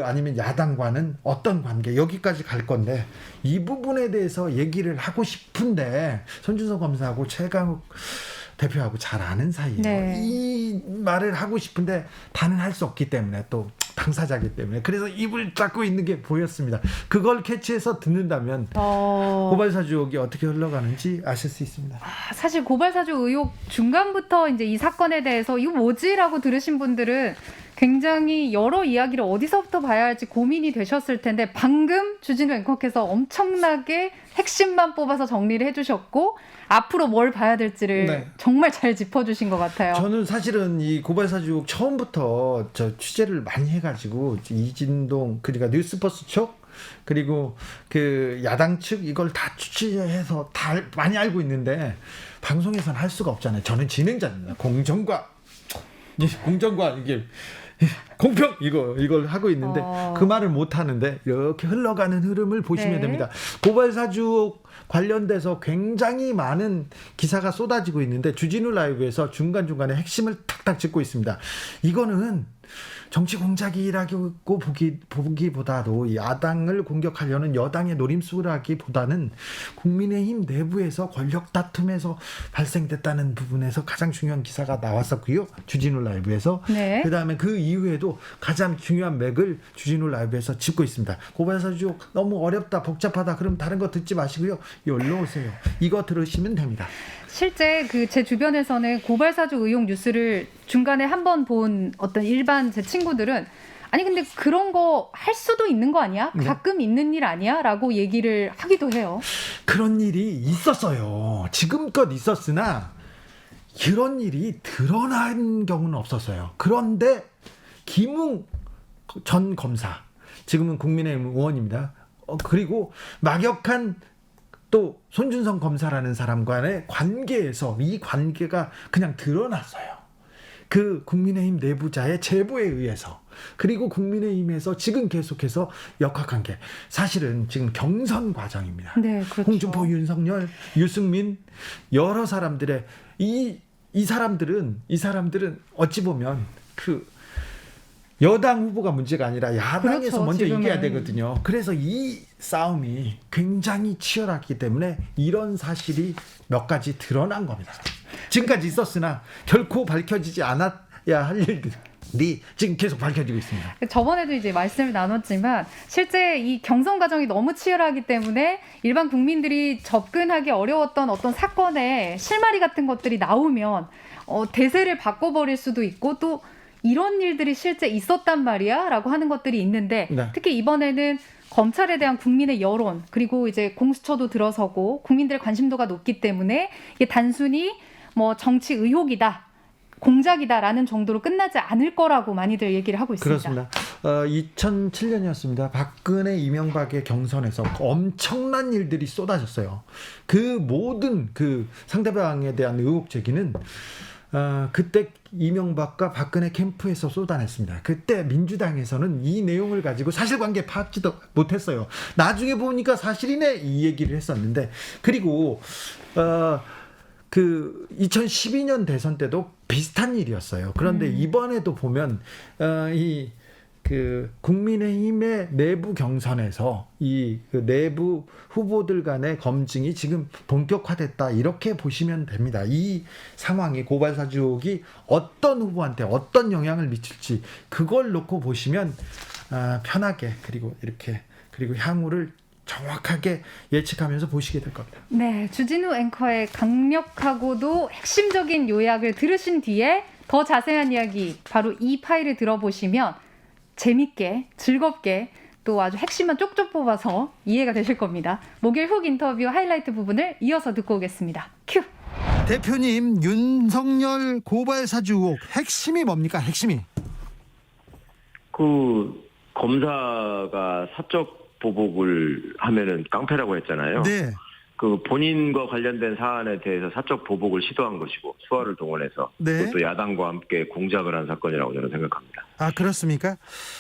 아니면 야당과는 어떤 관계 여기까지 갈 건데 이 부분에 대해서 얘기를 하고 싶은데 손준성 검사하고 최강욱 대표하고 잘 아는 사이에요. 네. 이 말을 하고 싶은데 다는 할 수 없기 때문에 또 당사자기 때문에 그래서 입을 닫고 있는 게 보였습니다. 그걸 캐치해서 듣는다면 고발사주 의혹이 어떻게 흘러가는지 아실 수 있습니다. 사실 고발사주 의혹 중간부터 이제 이 사건에 대해서 이거 뭐지라고 들으신 분들은 굉장히 여러 이야기를 어디서부터 봐야 할지 고민이 되셨을 텐데 방금 주진우 앵커께서 엄청나게 핵심만 뽑아서 정리를 해주셨고 앞으로 뭘 봐야 될지를 네. 정말 잘 짚어주신 것 같아요. 저는 사실은 이 고발사주 의혹 처음부터 취재를 많이 해가지고 이진동 그러니까 뉴스버스 쪽 그리고 그 야당 측 이걸 다 취재해서 다 많이 알고 있는데 방송에서는 할 수가 없잖아요. 저는 진행자입니다. 공정과 이게 공평 이걸 하고 있는데 그 말을 못 하는데 이렇게 흘러가는 흐름을 보시면 네. 됩니다. 고발사주 관련돼서 굉장히 많은 기사가 쏟아지고 있는데 주진우 라이브에서 중간중간에 핵심을 탁탁 짚고 있습니다. 이거는 정치 공작이라고 보기보다도 야당을 공격하려는 여당의 노림수라기보다는 국민의힘 내부에서 권력 다툼에서 발생됐다는 부분에서 가장 중요한 기사가 나왔었고요. 주진우 라이브에서. 네. 그다음에 그 이후에도 가장 중요한 맥을 주진우 라이브에서 짚고 있습니다. 고발사주 너무 어렵다 복잡하다 그럼 다른 거 듣지 마시고요. 여기로 오세요. 이거 들으시면 됩니다. 실제 제 주변에서는 고발사주 의혹 뉴스를 중간에 한번 본 어떤 일반 제 친구들은 아니 근데 그런 거 할 수도 있는 거 아니야? 네. 가끔 있는 일 아니야? 라고 얘기를 하기도 해요. 그런 일이 있었어요. 지금껏 있었으나 그런 일이 드러난 경우는 없었어요. 그런데 김웅 전 검사 지금은 국민의힘 의원입니다. 그리고 막역한 또 손준성 검사라는 사람 간의 관계에서 이 관계가 그냥 드러났어요. 그 국민의힘 내부자의 제보에 의해서 그리고 국민의힘에서 지금 계속해서 역학관계 사실은 지금 경선 과정입니다. 네, 그렇죠. 홍준표, 윤석열, 유승민 여러 사람들의 이 사람들은 어찌 보면 그 여당 후보가 문제가 아니라 야당에서 그렇죠, 먼저 지금은. 이겨야 되거든요. 그래서 이 싸움이 굉장히 치열하기 때문에 이런 사실이 몇 가지 드러난 겁니다. 지금까지 있었으나 결코 밝혀지지 않아야 할 일들이 지금 계속 밝혀지고 있습니다. 저번에도 이제 말씀을 나눴지만 실제 이 경선 과정이 너무 치열하기 때문에 일반 국민들이 접근하기 어려웠던 어떤 사건의 실마리 같은 것들이 나오면 대세를 바꿔버릴 수도 있고 또 이런 일들이 실제 있었단 말이야 라고 하는 것들이 있는데 네. 특히 이번에는 검찰에 대한 국민의 여론 그리고 이제 공수처도 들어서고 국민들의 관심도가 높기 때문에 이게 단순히 뭐 정치 의혹이다 공작이다라는 정도로 끝나지 않을 거라고 많이들 얘기를 하고 있습니다. 그렇습니다. 2007년이었습니다. 박근혜 이명박의 경선에서 엄청난 일들이 쏟아졌어요. 그 모든 그 상대방에 대한 의혹 제기는 그때 이명박과 박근혜 캠프에서 쏟아냈습니다. 그때 민주당에서는 이 내용을 가지고 사실관계 파악지도 못했어요. 나중에 보니까 사실이네 이 얘기를 했었는데, 그리고 그 2012년 대선 때도 비슷한 일이었어요. 그런데 이번에도 보면 이 그 국민의힘의 내부 경선에서 이 그 내부 후보들 간의 검증이 지금 본격화됐다, 이렇게 보시면 됩니다. 이 상황이, 고발 사주 의혹이 어떤 후보한테 어떤 영향을 미칠지 그걸 놓고 보시면 편하게, 그리고 향후를 정확하게 예측하면서 보시게 될 겁니다. 네, 주진우 앵커의 강력하고도 핵심적인 요약을 들으신 뒤에 더 자세한 이야기, 바로 이 파일을 들어보시면 재밌게, 즐겁게, 또 아주 핵심만 쪽쪽 뽑아서 이해가 되실 겁니다. 목요일 훅 인터뷰 하이라이트 부분을 이어서 듣고 오겠습니다. 큐! 대표님, 윤석열 고발 사주 의혹 핵심이 뭡니까? 핵심이? 그 검사가 사적 보복을 하면은 깡패라고 했잖아요. 네. 그 본인과 관련된 사안에 대해서 사적 보복을 시도한 것이고 수화를 동원해서, 네. 그것도 야당과 함께 공작을 한 사건이라고 저는 생각합니다. 아, 그렇습니까?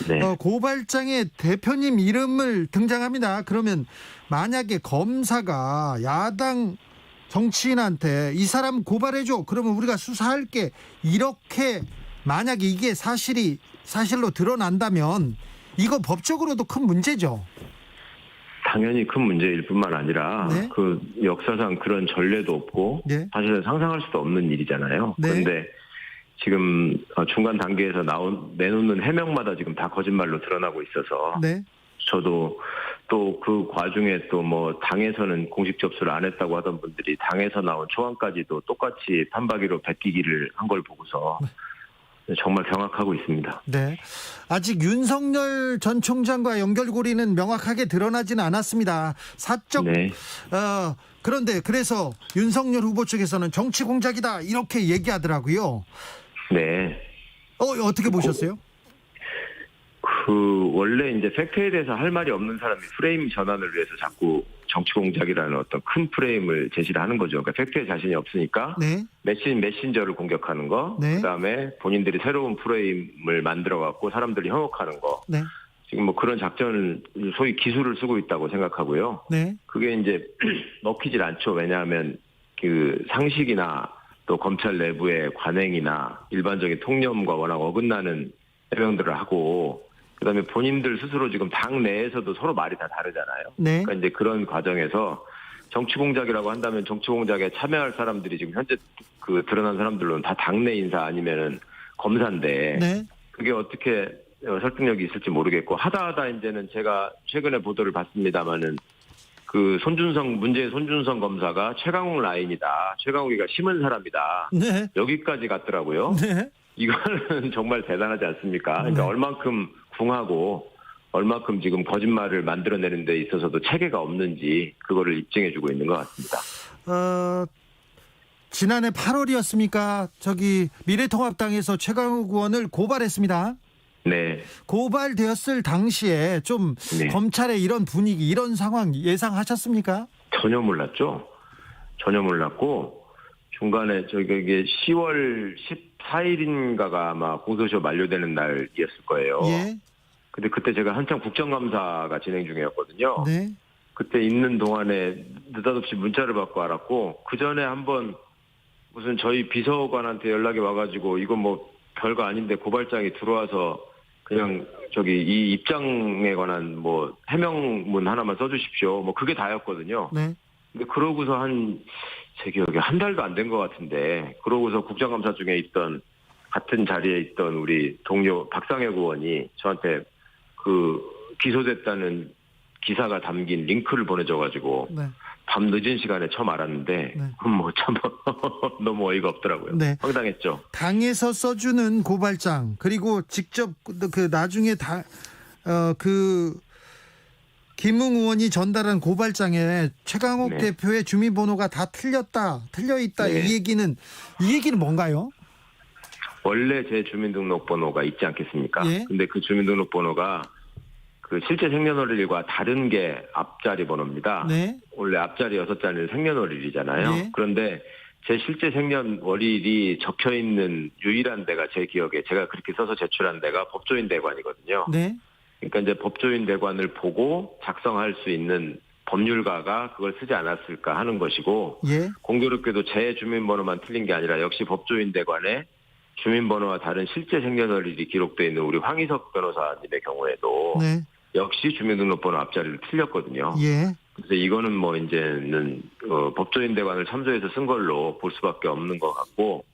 네. 고발장에 대표님 이름을 등장합니다. 그러면 만약에 검사가 야당 정치인한테 이 사람 고발해줘, 그러면 우리가 수사할게, 이렇게 만약에 이게 사실로 드러난다면 이거 법적으로도 큰 문제죠. 당연히 큰 문제일 뿐만 아니라, 네. 그 역사상 그런 전례도 없고, 네. 사실은 상상할 수도 없는 일이잖아요. 네. 그런데 지금 중간 단계에서 내놓는 해명마다 지금 다 거짓말로 드러나고 있어서, 네. 저도 또 그 과중에 또 뭐 당에서는 공식 접수를 안 했다고 하던 분들이 당에서 나온 초안까지도 똑같이 판박이로 베끼기를 한 걸 보고서 정말 경악하고 있습니다. 네. 아직 윤석열 전 총장과 연결고리는 명확하게 드러나지는 않았습니다. 사적, 네. 그런데 그래서 윤석열 후보 측에서는 정치 공작이다, 이렇게 얘기하더라고요. 네. 어떻게 보셨어요? 그 원래 이제 팩트에 대해서 할 말이 없는 사람이 프레임 전환을 위해서 자꾸 정치 공작이라는 어떤 큰 프레임을 제시를 하는 거죠. 그러니까 팩트에 자신이 없으니까 네. 메신저를 공격하는 거, 네. 그다음에 본인들이 새로운 프레임을 만들어 갖고 사람들이 현혹하는 거. 네. 지금 뭐 그런 작전을, 소위 기술을 쓰고 있다고 생각하고요. 네. 그게 이제 먹히질 않죠. 왜냐하면 그 상식이나 또 검찰 내부의 관행이나 일반적인 통념과 워낙 어긋나는 해명들을 하고, 그다음에 본인들 스스로 지금 당 내에서도 서로 말이 다 다르잖아요. 네. 그러니까 이제 그런 과정에서 정치 공작이라고 한다면 정치 공작에 참여할 사람들이 지금 현재 그 드러난 사람들로는 다 당내 인사 아니면은 검사인데, 네. 그게 어떻게 설득력이 있을지 모르겠고, 하다 이제는 제가 최근에 보도를 봤습니다마는 그 문재인 손준성 검사가 최강욱 라인이다, 최강욱이가 심은 사람이다, 네. 여기까지 갔더라고요. 네. 이거는 정말 대단하지 않습니까? 그러니까 네. 얼만큼 궁하고 얼만큼 지금 거짓말을 만들어내는 데 있어서도 체계가 없는지 그거를 입증해주고 있는 것 같습니다. 지난해 8월이었습니까? 미래통합당에서 최강욱 의원을 고발했습니다. 네. 고발되었을 당시에 좀 네. 검찰의 이런 분위기, 이런 상황 예상하셨습니까? 전혀 몰랐죠. 전혀 몰랐고, 중간에 이게 10월 14일인가가 아마 공소시효 만료되는 날이었을 거예요. 예. 근데 그때 제가 한창 국정감사가 진행 중이었거든요. 네. 그때 있는 동안에 느닷없이 문자를 받고 알았고, 그 전에 한번 무슨 저희 비서관한테 연락이 와가지고 이건 뭐 별거 아닌데 고발장이 들어와서 그냥 이 입장에 관한 뭐 해명문 하나만 써주십시오, 뭐 그게 다였거든요. 네. 근데 그러고서 제 기억에 한 달도 안 된 것 같은데, 그러고서 국정감사 중에 같은 자리에 있던 우리 동료 박상혁 의원이 저한테 그 기소됐다는 기사가 담긴 링크를 보내줘가지고 네. 밤 늦은 시간에 처음 알았는데, 네. 뭐 참 너무 어이가 없더라고요. 네. 황당했죠. 당에서 써주는 고발장, 그리고 직접 나중에 김웅 의원이 전달한 고발장에 최강욱 네. 대표의 주민번호가 다 틀려 있다, 네. 이 얘기는 뭔가요? 원래 제 주민등록번호가 있지 않겠습니까? 예. 근데 그 주민등록번호가 그 실제 생년월일과 다른 게 앞자리 번호입니다. 네. 원래 앞자리 6자리는 생년월일이잖아요. 예. 그런데 제 실제 생년월일이 적혀 있는 유일한 데가 제 기억에 제가 그렇게 써서 제출한 데가 법조인 대관이거든요. 네. 그러니까 이제 법조인 대관을 보고 작성할 수 있는 법률가가 그걸 쓰지 않았을까 하는 것이고 예. 공교롭게도 제 주민번호만 틀린 게 아니라 역시 법조인 대관에 주민번호와 다른 실제 생년월일이 기록되어 있는 우리 황희석 변호사님의 경우에도 네. 역시 주민등록번호 앞자리를 틀렸거든요. 예. 그래서 이거는 뭐 이제는 법조인 대관을 참조해서 쓴 걸로 볼 수밖에 없는 것 같고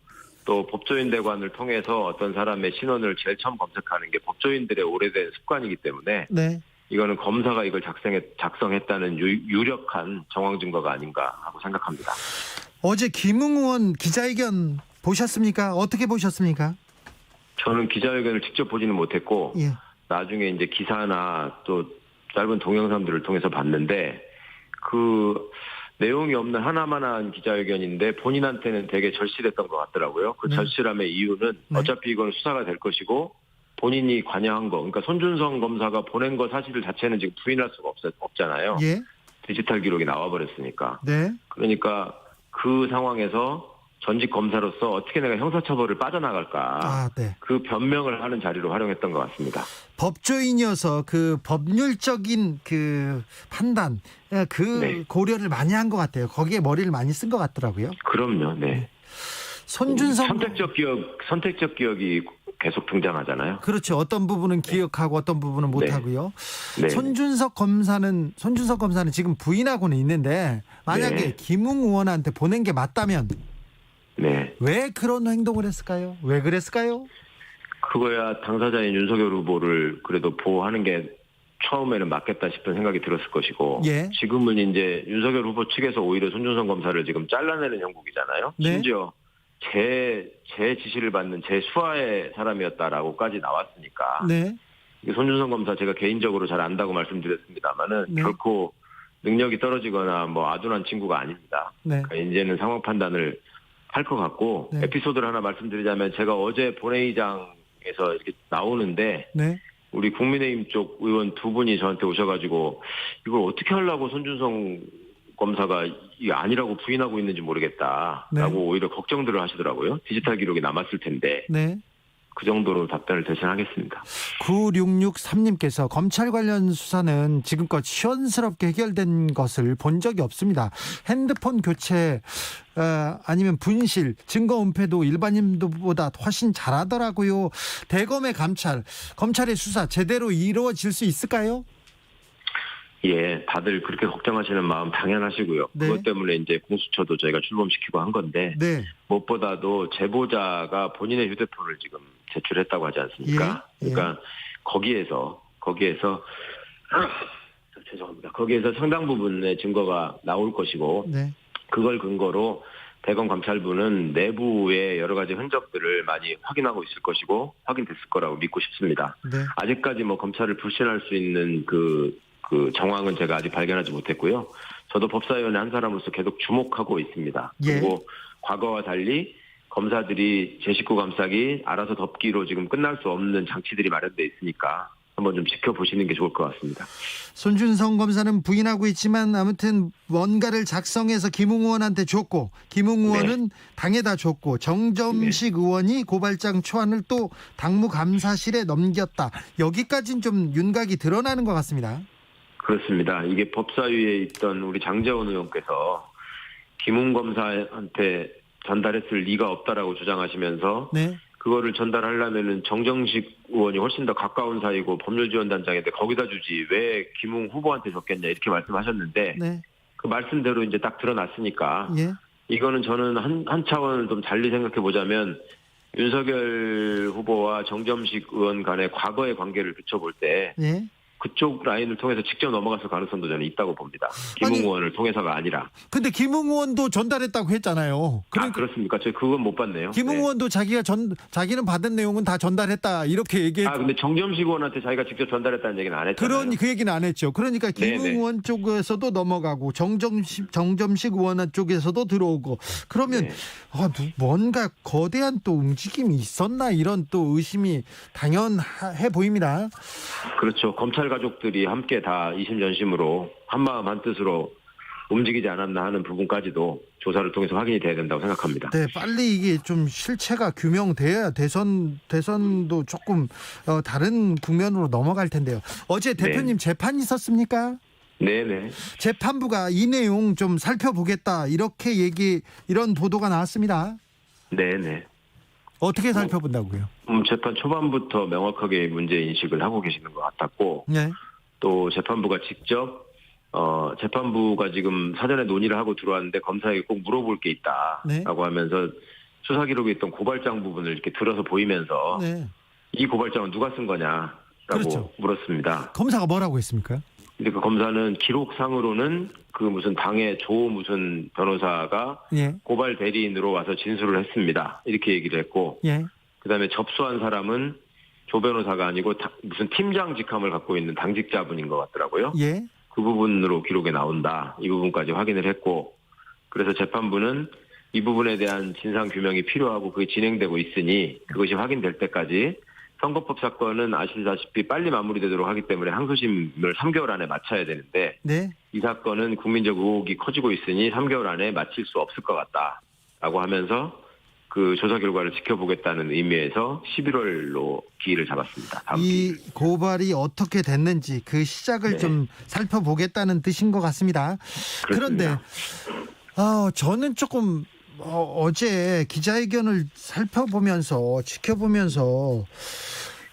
또 법조인 대관을 통해서 어떤 사람의 신원을 제일 처음 검색하는 게 법조인들의 오래된 습관이기 때문에 네. 이거는 검사가 이걸 작성했다는 유력한 정황 증거가 아닌가 하고 생각합니다. 어제 김웅 의원 기자회견 보셨습니까? 어떻게 보셨습니까? 저는 기자회견을 직접 보지는 못했고 예. 나중에 이제 기사나 또 짧은 동영상들을 통해서 봤는데 그 내용이 없는 하나만한 기자회견인데 본인한테는 되게 절실했던 것 같더라고요. 그 네. 절실함의 이유는 네. 어차피 이건 수사가 될 것이고 본인이 관여한 거, 그러니까 손준성 검사가 보낸 거 사실 자체는 지금 부인할 수가 없잖아요. 예. 디지털 기록이 나와버렸으니까. 네. 그러니까 그 상황에서 전직 검사로서 어떻게 내가 형사처벌을 빠져나갈까. 아, 네. 그 변명을 하는 자리로 활용했던 것 같습니다. 법조인이어서 그 법률적인 그 판단, 그 네. 고려를 많이 한 것 같아요. 거기에 머리를 많이 쓴 것 같더라고요. 그럼요. 네. 손준성 선택적 기억이 계속 등장하잖아요. 그렇죠. 어떤 부분은 기억하고 어떤 부분은 못 네. 하고요. 네. 손준석 검사는 지금 부인하고는 있는데 만약에 네. 김웅 의원한테 보낸 게 맞다면 네. 왜 그런 행동을 했을까요? 왜 그랬을까요? 그거야 당사자인 윤석열 후보를 그래도 보호하는 게 처음에는 맞겠다 싶은 생각이 들었을 것이고 예. 지금은 이제 윤석열 후보 측에서 오히려 손준성 검사를 지금 잘라내는 형국이잖아요. 네. 심지어 제 지시를 받는 제 수하의 사람이었다라고까지 나왔으니까 네. 손준성 검사 제가 개인적으로 잘 안다고 말씀드렸습니다만은 네. 결코 능력이 떨어지거나 뭐 아둔한 친구가 아닙니다. 네. 그러니까 이제는 상황 판단을 할 것 같고 네. 에피소드를 하나 말씀드리자면 제가 어제 본회의장에서 이렇게 나오는데 네. 우리 국민의힘 쪽 의원 두 분이 저한테 오셔가지고 이걸 어떻게 하려고 손준성 검사가 이게 아니라고 부인하고 있는지 모르겠다라고 네. 오히려 걱정들을 하시더라고요. 디지털 기록이 남았을 텐데 네. 그 정도로 답변을 대신하겠습니다. 9663님께서 검찰 관련 수사는 지금껏 시원스럽게 해결된 것을 본 적이 없습니다. 핸드폰 교체 아니면 분실, 증거 은폐도 일반인보다 훨씬 잘하더라고요. 대검의 검찰의 수사 제대로 이루어질 수 있을까요? 예, 다들 그렇게 걱정하시는 마음 당연하시고요. 네. 그것 때문에 이제 공수처도 저희가 출범시키고 한 건데 네. 무엇보다도 제보자가 본인의 휴대폰을 지금 제출했다고 하지 않습니까? 예, 예. 그러니까 거기에서 죄송합니다. 거기에서 상당 부분의 증거가 나올 것이고 네. 그걸 근거로 대검 감찰부는 내부의 여러 가지 흔적들을 많이 확인하고 있을 것이고 확인됐을 거라고 믿고 싶습니다. 네. 아직까지 뭐 검찰을 불신할 수 있는 그 정황은 제가 아직 발견하지 못했고요. 저도 법사위원회 한 사람으로서 계속 주목하고 있습니다. 예. 그리고 과거와 달리 검사들이 제 식구 감싸기 알아서 덮기로 지금 끝날 수 없는 장치들이 마련돼 있으니까 한번 좀 지켜보시는 게 좋을 것 같습니다. 손준성 검사는 부인하고 있지만 아무튼 뭔가를 작성해서 김웅 의원한테 줬고 김웅 의원은 당에다 줬고 정점식 의원이 고발장 초안을 또 당무감사실에 넘겼다. 여기까지는 좀 윤곽이 드러나는 것 같습니다. 그렇습니다. 이게 법사위에 있던 우리 장재원 의원께서 김웅 검사한테 전달했을 리가 없다라고 주장하시면서 네. 그거를 전달하려면은 정정식 의원이 훨씬 더 가까운 사이고 법률지원단장인데 거기다 주지 왜 김웅 후보한테 줬겠냐 이렇게 말씀하셨는데 네. 그 말씀대로 이제 딱 드러났으니까 예. 이거는 저는 한 차원을 좀 달리 생각해 보자면 윤석열 후보와 정점식 의원 간의 과거의 관계를 비춰볼 때 예. 그쪽 라인을 통해서 직접 넘어갔을 가능성도 저는 있다고 봅니다. 김웅 아니, 의원을 통해서가 아니라. 근데 김웅 의원도 전달했다고 했잖아요. 그렇습니까? 저 그건 못 봤네요. 김웅 네. 의원도 자기는 받은 내용은 다 전달했다 이렇게 얘기했. 근데 정점식 의원한테 자기가 직접 전달했다는 얘기는 안 했잖아요. 그 얘기는 안 했죠. 그러니까 김웅 네네. 의원 쪽에서도 넘어가고 정점식 의원 쪽에서도 들어오고 그러면 네. 뭔가 거대한 또 움직임이 있었나 이런 또 의심이 당연해 보입니다. 그렇죠. 검찰 가족들이 함께 다 이심전심으로 한마음 한뜻으로 움직이지 않았나 하는 부분까지도 조사를 통해서 확인이 돼야 된다고 생각합니다. 네, 빨리 이게 좀 실체가 규명돼야 대선도 조금 다른 국면으로 넘어갈 텐데요. 어제 대표님 재판 있었습니까? 네네. 재판부가 이 내용 좀 살펴보겠다 이런 보도가 나왔습니다. 네네. 어떻게 살펴본다고요? 재판 초반부터 명확하게 문제 인식을 하고 계시는 것 같았고, 네. 또 재판부가 직접 재판부가 지금 사전에 논의를 하고 들어왔는데 검사에게 꼭 물어볼 게 있다라고 네. 하면서 수사 기록에 있던 고발장 부분을 이렇게 들어서 보이면서 네. 이 고발장은 누가 쓴 거냐라고 그렇죠. 물었습니다. 검사가 뭐라고 했습니까? 근데 그 검사는 기록상으로는 그 무슨 당의 조 무슨 변호사가 예. 고발 대리인으로 와서 진술을 했습니다. 이렇게 얘기를 했고, 예. 그다음에 접수한 사람은 조 변호사가 아니고 무슨 팀장 직함을 갖고 있는 당직자분인 것 같더라고요. 예. 그 부분으로 기록에 나온다. 이 부분까지 확인을 했고, 그래서 재판부는 이 부분에 대한 진상 규명이 필요하고 그게 진행되고 있으니 그것이 확인될 때까지 선거법 사건은 아시다시피 빨리 마무리되도록 하기 때문에 항소심을 3개월 안에 마쳐야 되는데, 네. 이 사건은 국민적 의혹이 커지고 있으니 3개월 안에 마칠 수 없을 것 같다라고 하면서 그 조사 결과를 지켜보겠다는 의미에서 11월로 기일을 잡았습니다. 다음 이 기일. 고발이 어떻게 됐는지 그 시작을 네. 좀 살펴보겠다는 뜻인 것 같습니다. 그렇습니다. 그런데 저는 조금 어제 기자회견을 살펴보면서 지켜보면서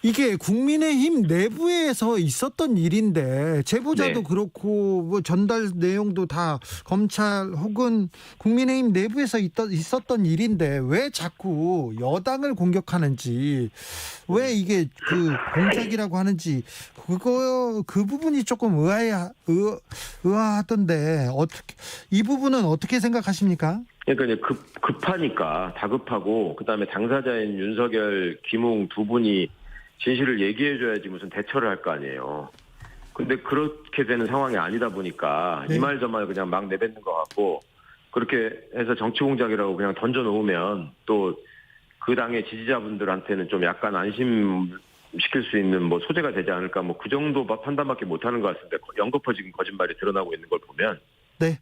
이게 국민의힘 내부에서 있었던 일인데 제보자도 네. 그렇고 뭐 전달 내용도 다 검찰 혹은 국민의힘 내부에서 있었던 일인데 왜 자꾸 여당을 공격하는지, 왜 이게 그 공작이라고 하는지 그 부분이 조금 의아하던데 이 부분은 어떻게 생각하십니까? 그러니까 이제 급하니까 다급하고 그다음에 당사자인 윤석열, 김웅 두 분이 진실을 얘기해줘야지 무슨 대처를 할 거 아니에요. 근데 그렇게 되는 상황이 아니다 보니까 네. 이 말 저 말 그냥 막 내뱉는 것 같고, 그렇게 해서 정치 공작이라고 그냥 던져놓으면 또 그 당의 지지자분들한테는 좀 약간 안심시킬 수 있는 뭐 소재가 되지 않을까, 뭐 그 정도 판단밖에 못하는 것 같은데 연거푸 거짓말이 드러나고 있는 걸 보면 네.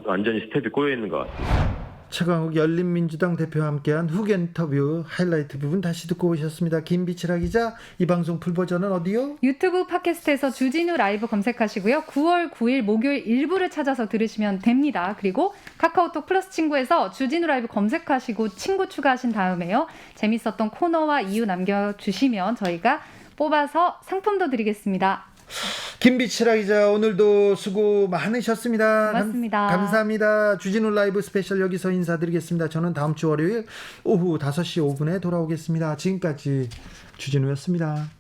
완전히 스텝이 꼬여 있는 것 같습니다. 최강욱 열린민주당 대표와 함께한 훅 인터뷰 하이라이트 부분 다시 듣고 오셨습니다. 김비치라 기자, 이 방송 풀버전은 어디요? 유튜브 팟캐스트에서 주진우 라이브 검색하시고요. 9월 9일 목요일 일부를 찾아서 들으시면 됩니다. 그리고 카카오톡 플러스 친구에서 주진우 라이브 검색하시고 친구 추가하신 다음에요. 재밌었던 코너와 이유 남겨주시면 저희가 뽑아서 상품도 드리겠습니다. 김비치라 기자, 오늘도 수고 많으셨습니다. 고맙습니다. 감사합니다. 주진우 라이브 스페셜 여기서 인사드리겠습니다. 저는 다음 주 월요일 오후 5시 5분에 돌아오겠습니다. 지금까지 주진우였습니다.